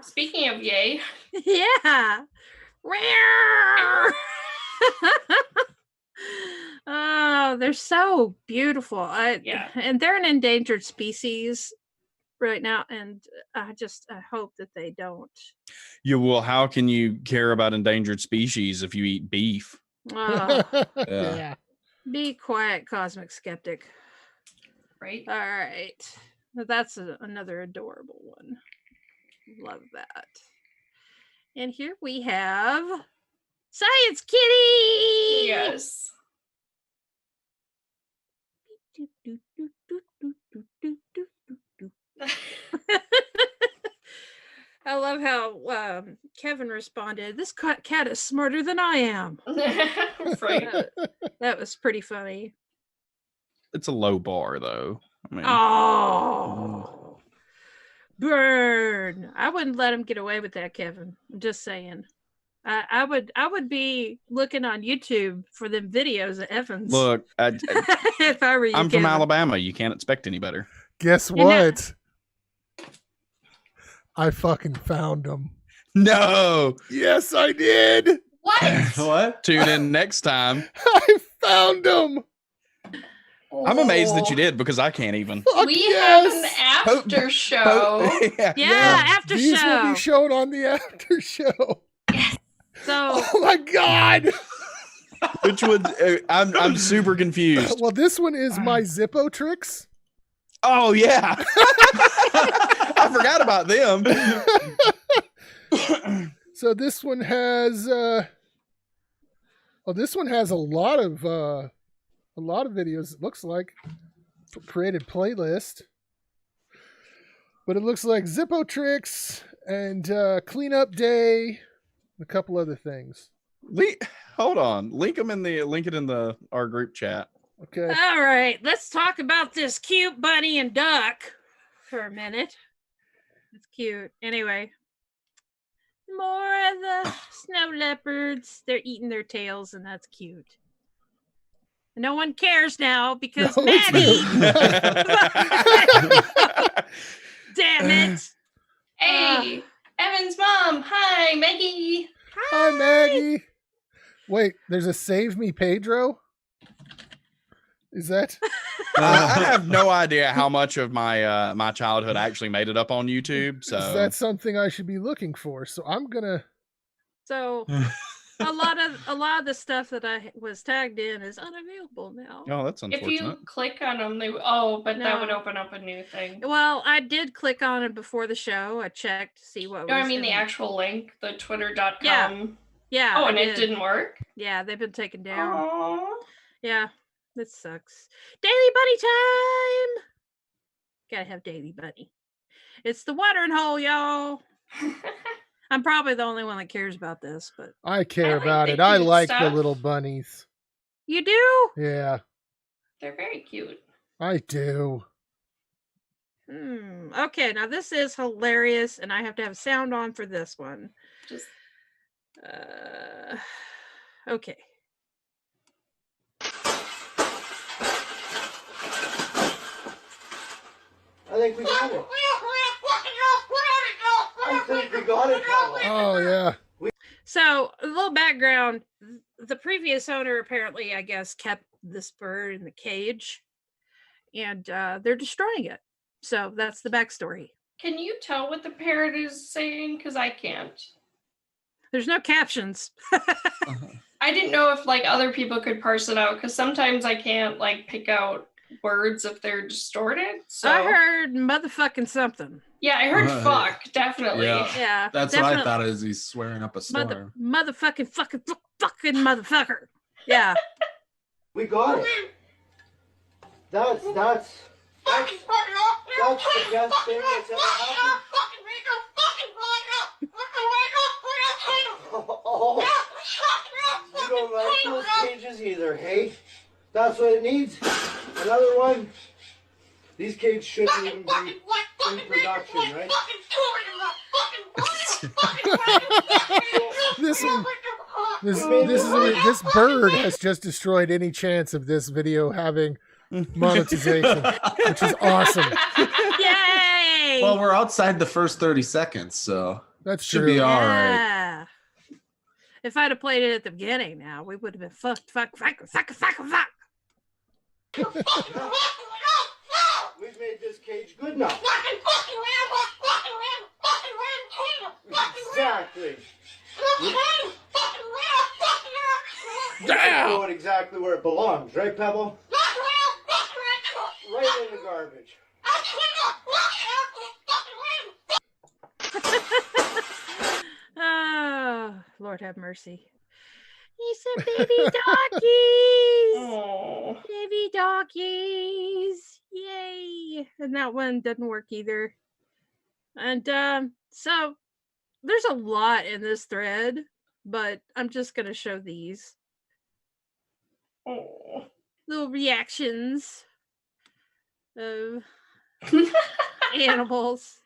F: Speaking of yay,
A: Yeah. Oh, they're so beautiful.
F: Yeah.
A: And they're an endangered species right now, and I hope that they don't.
E: Yeah, well, how can you care about endangered species if you eat beef?
A: Oh,
B: Yeah.
A: be quiet, cosmic skeptic.
F: right?
A: All right. Now that's another adorable one. Love that. And here we have Science Kitty.
F: Yes.
A: I love how Kevin responded, "This cat is smarter than I am."
F: Right.
A: That was pretty funny.
E: It's a low bar, though. I mean,
A: Oh, burn! I wouldn't let him get away with that, Kevin. I'm just saying. I would be looking on YouTube for them videos of Evans.
E: look,
A: If I were you,
E: I'm from
A: Kevin.
E: Alabama. You can't expect any better.
B: Guess
A: You know-
B: what? I fucking found them.
E: No.
C: Yes, I did.
F: What?
D: What?
E: Tune in next time.
B: I found them.
E: I'm amazed that you
F: Oh.
E: did because I can't even.
B: Fuck
F: We
B: yes.
F: have an after show.
A: Yeah, after
B: These
A: show.
B: will be shown on the after show.
A: So
B: Oh my god.
E: Which would I'm super confused.
B: Well, this one is my Zippo tricks.
E: Oh yeah. I forgot about them.
B: So this one has this one has a lot of videos, it looks like. Created playlist. But it looks like Zippo tricks and cleanup day, a couple other things.
E: Hold on. Link it in our group chat.
B: Okay.
A: all right, let's talk about this cute bunny and duck for a minute. It's cute. Anyway, more of the snow leopards. They're eating their tails, and that's cute. No one cares now because
B: No, it's
A: Maddie. Damn it.
F: Hey, Evan's mom. Hi, Maggie.
B: Hi, Maggie. Wait, there's a Save Me Pedro? Is that?
E: I have no idea how much of my my childhood actually made it up on YouTube. So
B: Is that something I should be looking for? So I'm gonna.
A: So a lot of the stuff that I was tagged in is unavailable now.
E: oh, that's
F: If
E: unfortunate.
F: you click on them, but that would
A: No.
F: open up a new thing.
A: Well, I did click on it before the show. I checked to see what
F: No,
A: was
F: I mean the
A: in it.
F: actual link, the twitter.com.
A: Yeah. Yeah.
F: Oh,
A: I
F: and it
A: did.
F: didn't work?
A: Yeah, they've been taken down.
F: Aww.
A: Yeah, that sucks. Daily Bunny time. Gotta have Daily Bunny. It's the watering hole, y'all. I'm probably the only one that cares about this, but
B: I care
F: like
B: about
F: the
B: it. I
F: cute
B: like the
F: stuff.
B: little bunnies.
A: you do?
B: Yeah,
F: They're very cute.
B: I do.
A: Okay, now this is hilarious, and I have to have sound on for this one.
F: Just
A: Okay.
H: I think we got it. I think we got it.
B: Oh yeah.
A: So a little background: the previous owner apparently, I guess, kept this bird in the cage, and they're destroying it. So that's the backstory.
F: Can you tell what the parrot is saying? Because I can't.
A: There's no captions.
F: I didn't know if like other people could parse it out because sometimes I can't like pick out words if they're distorted. So
A: I heard motherfucking something.
F: yeah, I heard fuck, definitely.
A: Yeah.
D: That's
A: definitely.
D: what I thought. Is he's swearing up a storm?
A: Motherfucking fucking motherfucker. Yeah.
H: We got it. That's the best thing that's ever happened. Oh, you don't like those cages either, hey? That's what it needs. Another one. These cages shouldn't even be in production, right?
B: This bird has just destroyed any chance of this video having monetization, which is awesome.
A: Yay!
D: Well, we're outside the first 30 seconds, so
B: That's
D: should
B: true.
D: be all right.
A: Yeah. If I'd have played it at the beginning now, we would have been fuck.
H: We've made this cage good enough. Exactly.
C: Damn!
H: Throw it exactly where it belongs, right, Pebble? Right in the garbage.
A: Oh, Lord have mercy. He said baby doggies.
F: Oh.
A: Baby doggies. Yay. And that one doesn't work either. And so there's a lot in this thread, but I'm just going to show these
F: Oh.
A: little reactions of animals.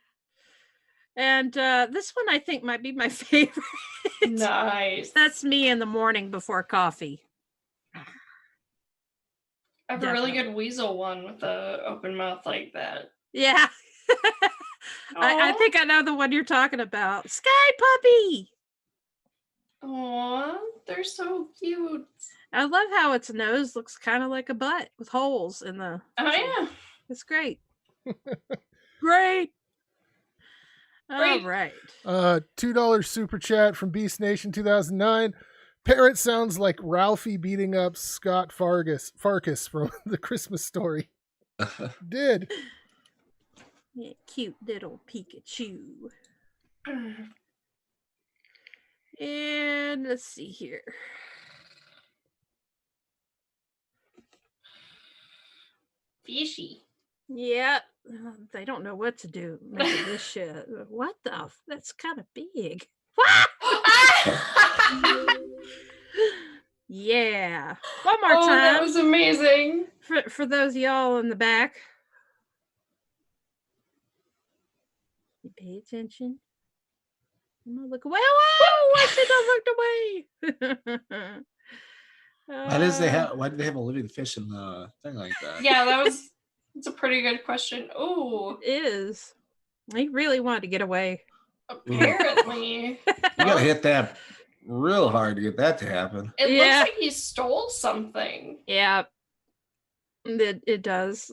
A: And this one I think might be my favorite.
F: Nice.
A: That's me in the morning before coffee.
F: I have a really good weasel one with the open mouth like that.
A: Yeah. I think I know the one you're talking about. Sky puppy.
F: Aw, they're so cute.
A: I love how its nose looks kind of like a butt with holes in the.
F: Oh yeah.
A: It's great. Great. All
F: Great.
A: right.
B: $2 super chat from Beast Nation 2009. Parrot sounds like Ralphie beating up Scott Fargus from the Christmas Story. Did.
A: Yeah, cute little Pikachu. And let's see here.
F: Fishy.
A: Yep. They don't know what to do with this shit. What the? That's kind of big. Yeah. One more time.
F: That was amazing.
A: For those of y'all in the back. You pay attention. I'm gonna look away. Whoa! I should have looked away.
D: Why do they have a living fish in the thing like that?
F: Yeah, it's a pretty good question. Oh,
A: It is. He really wanted to get away.
F: apparently.
D: You gotta hit that real hard to get that to happen.
F: It
A: Yeah.
F: looks like he stole something.
A: Yeah. It does.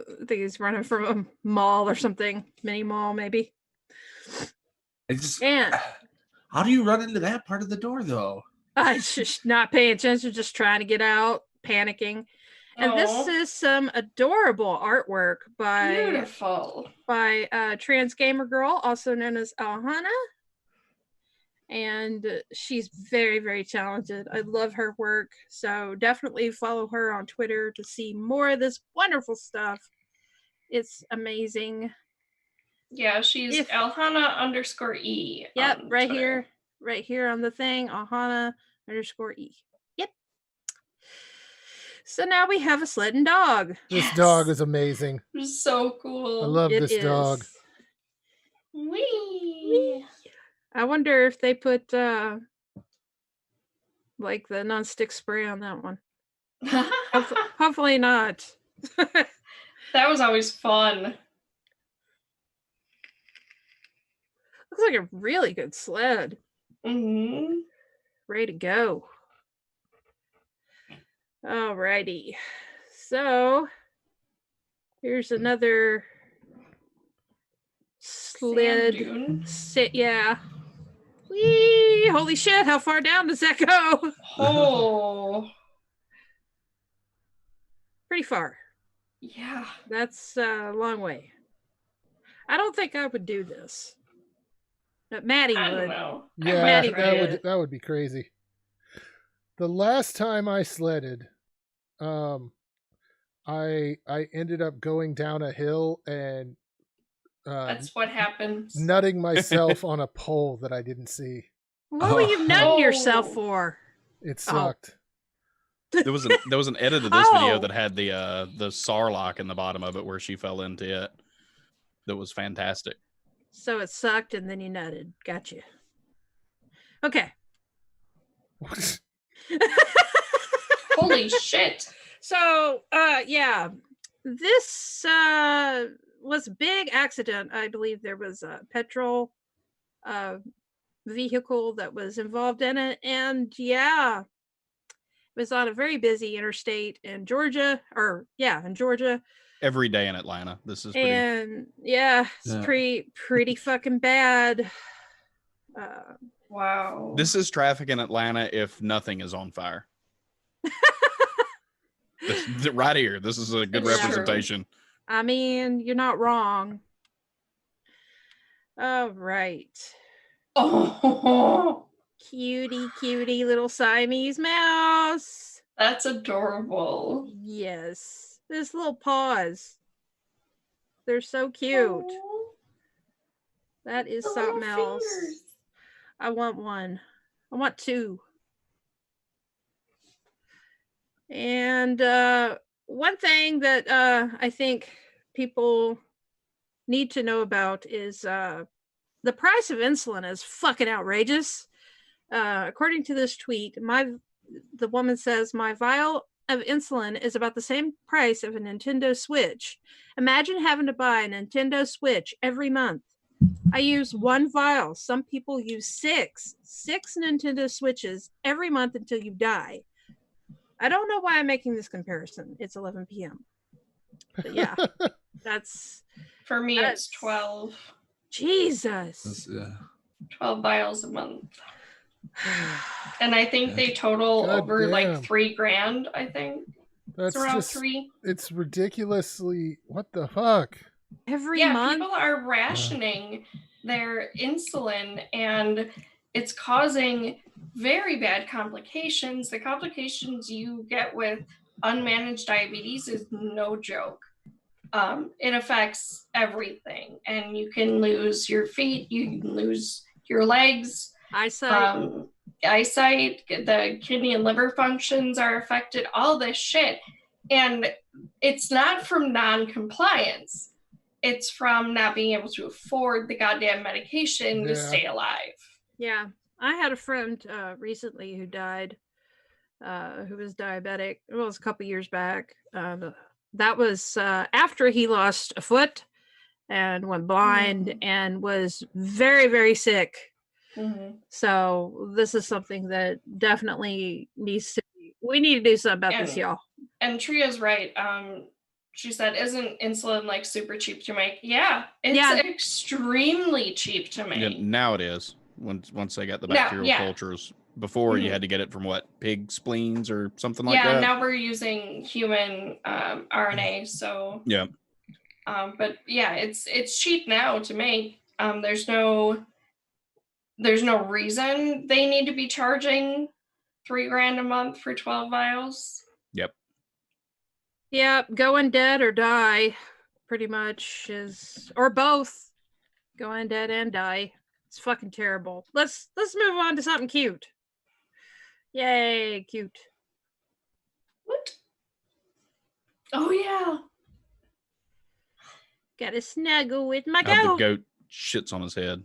A: I think he's running from a mall or something. Mini mall, maybe.
D: It's just,
A: And
D: how do you run into that part of the door though?
A: I just not paying attention, just trying to get out, panicking. And this
F: Aw.
A: is some adorable artwork
F: Beautiful.
A: by trans gamer girl, also known as Alhana. And she's very, very talented. I love her work. So definitely follow her on Twitter to see more of this wonderful stuff. It's amazing.
F: Yeah, she's Alhana_E.
A: Yep,
F: on
A: right
F: Twitter.
A: here. Right here on the thing, Alhana_E. Yep. So now we have a sledding dog.
B: This dog is amazing.
F: So cool.
B: I love
A: It
B: this
A: is.
B: dog.
F: Wee.
A: I wonder if they put like the nonstick spray on that one. Hopefully not.
F: That was always fun.
A: Looks like a really good sled.
F: Hmm.
A: Ready to go. Alrighty. So here's another slid.
F: dune.
A: Yeah. Whee! Holy shit! How far down does that go?
F: Oh,
A: Pretty far.
F: yeah.
A: That's a long way. I don't think I would do this. But Maddie
F: I don't
A: would.
F: know.
B: Yeah,
A: Maddie
B: that would be crazy. The last time I sledded, I ended up going down a hill and
F: That's what happens.
B: nutting myself on a pole that I didn't see.
A: What were you nutting
F: Oh.
A: yourself for?
B: It sucked.
E: There was an edit of this video
A: Oh.
E: that had the sarlacc in the bottom of it where she fell into it. That was fantastic.
A: So it sucked and then you nutted. Gotcha. Okay.
F: Holy shit.
A: So, yeah, this was a big accident. I believe there was a petrol vehicle that was involved in it. And yeah, it was on a very busy interstate in Georgia, in Georgia.
E: Every day in Atlanta. This is pretty.
A: And yeah, it's pretty fucking bad.
F: Wow.
E: This is traffic in Atlanta if nothing is on fire. Right here. This is a good
F: It's true.
E: representation.
A: I mean, you're not wrong. All right.
F: Oh,
A: Cutie little Siamese mouse.
F: that's adorable.
A: Yes. This little paws. They're so cute.
F: Oh,
A: That is
F: the
A: something
F: little
A: else.
F: fingers.
A: I want one. I want two. And one thing that I think people need to know about is the price of insulin is fucking outrageous. According to this tweet, the woman says my vial of insulin is about the same price of a Nintendo Switch. Imagine having to buy a Nintendo Switch every month. I use one vial. Some people use six Nintendo Switches every month until you die. I don't know why I'm making this comparison. It's 11 p.m. But yeah, that's
F: For me, it's 12.
A: Jesus.
F: 12 vials a month. And I think they total
B: God
F: over
B: damn.
F: like $3,000, I think.
B: That's
F: It's around
B: just,
F: 3.
B: it's ridiculously, what the fuck?
A: Every
F: Yeah,
A: month.
F: people are rationing their insulin and it's causing very bad complications. The complications you get with unmanaged diabetes is no joke. It affects everything, and you can lose your feet, you can lose your legs,
A: Eyesight.
F: eyesight, the kidney and liver functions are affected, all this shit. And it's not from non-compliance. It's from not being able to afford the goddamn medication to stay alive.
A: Yeah. I had a friend recently who died, who was diabetic. It was a couple years back. That was after he lost a foot and went blind and was very, very sick.
F: Mm-hmm.
A: So this is something that definitely needs to be, we need to do something about this, y'all.
F: And Tria's right. She said, isn't insulin like super cheap to make? Yeah, it's extremely cheap to make.
E: Yeah, now it is. Once they got the bacterial cultures. Before you had to get it from what, pig spleens or something like that?
F: Yeah, now we're using human RNA. So
E: yeah.
F: But yeah, it's cheap now to make. There's no reason they need to be charging $3,000 a month for 12 vials.
E: Yep.
A: Yeah, going dead or die, pretty much is, or both. Going dead and die. It's fucking terrible. Let's move on to something cute. Yay, cute.
F: What? Oh yeah.
A: Gotta snuggle with my
E: How
A: goat.
E: the goat shits on his head.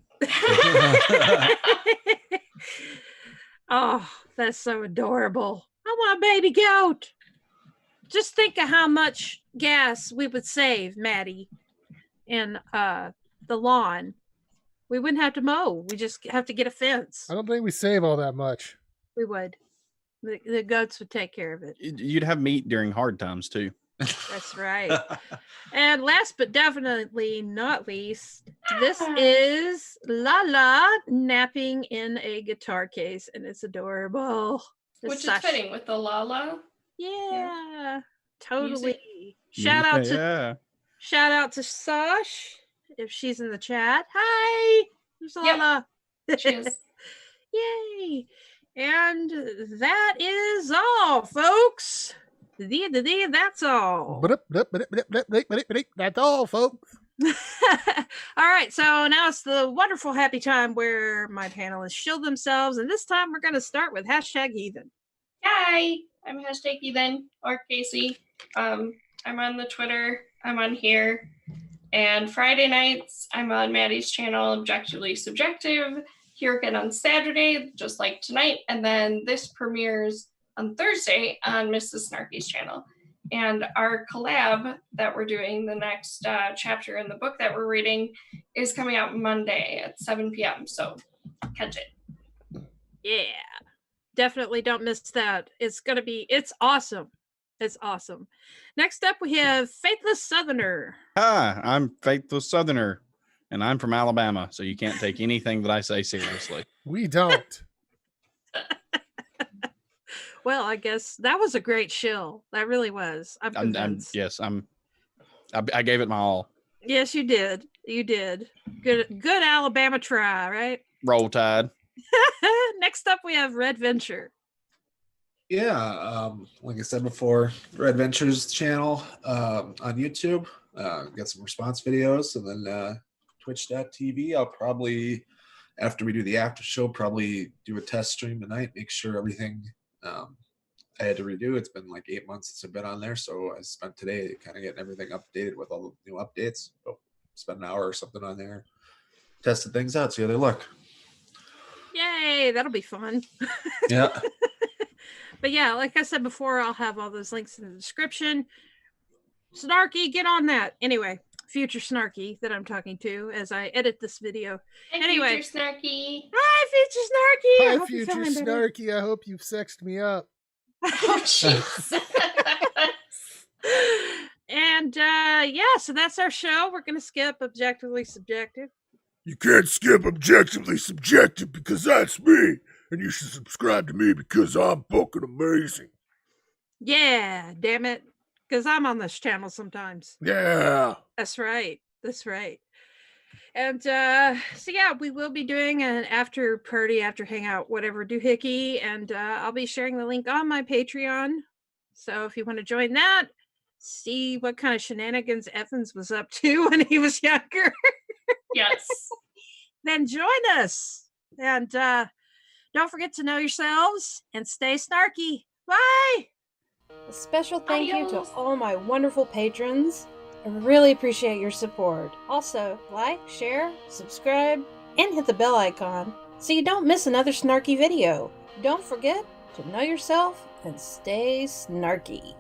A: Oh, that's so adorable. I want a baby goat. Just think of how much gas we would save, Maddie, in the lawn. We wouldn't have to mow. We just have to get a fence.
B: I don't think we save all that much.
A: We would. The goats would take care of it.
E: You'd have meat during hard times too.
A: That's right. And last but definitely not least, this is Lala napping in a guitar case, and it's adorable.
F: Which is fitting with the Lala.
A: Yeah, totally.
E: Yeah.
A: Shout out to Sash if she's in the chat. Hi, there's Lala.
F: Yep. She is.
A: Yay! And that is all, folks. That's all.
B: That's all, folks.
A: All right, so now it's the wonderful happy time where my panelists shield themselves, and this time we're going to start with #Heathen.
F: Hi, I'm #Heathen or Casey. I'm on the Twitter. I'm on here. And Friday nights, I'm on Maddie's channel, Objectively Subjective. Here again on Saturday, just like tonight. And then this premieres on Thursday on Mrs. Snarky's channel. And our collab that we're doing, the next chapter in the book that we're reading, is coming out Monday at 7 p.m. So catch it.
A: Yeah, definitely don't miss that. It's awesome. It's awesome. Next up, we have Faithless Southerner.
E: Hi, I'm Faithless Southerner, and I'm from Alabama, so you can't take anything that I say seriously.
B: We don't.
A: Well, I guess that was a great shill. That really was. I'm convinced.
E: I gave it my all.
A: Yes, you did. You did. Good Alabama try, right?
E: Roll Tide.
A: Next up, we have Red Vencher.
D: Yeah, like I said before, Red Venture's channel on YouTube. Got some response videos, and then twitch.tv. I'll probably, after we do the after show, probably do a test stream tonight, make sure everything I had to redo. It's been like 8 months since I've been on there, so I spent today kind of getting everything updated with all the new updates. So spent an hour or something on there, tested things out, see how they look.
A: Yay, that'll be fun.
D: Yeah.
A: But yeah, like I said before, I'll have all those links in the description. Snarky, get on that. Anyway, future Snarky that I'm talking to as I edit this video. Anyway,
F: Future Snarky.
A: Hi, future Snarky.
B: Hi, future Snarky. I hope you've sexed me up.
F: Oh, jeez.
A: And yeah, so that's our show. We're going to skip Objectively Subjective.
C: You can't skip Objectively Subjective because that's me. And you should subscribe to me because I'm fucking amazing.
A: Yeah, damn it. Because I'm on this channel sometimes.
C: Yeah.
A: That's right. That's right. And so yeah, we will be doing an after party, after hangout, whatever, doohickey. And I'll be sharing the link on my Patreon. So if you want to join that, see what kind of shenanigans Evans was up to when he was younger.
F: Yes.
A: Then join us. And don't forget to know yourselves and stay snarky. Bye. A special thank you to all my wonderful patrons. I really appreciate your support. Also, like, share, subscribe, and hit the bell icon so you don't miss another snarky video. Don't forget to know yourself and stay snarky.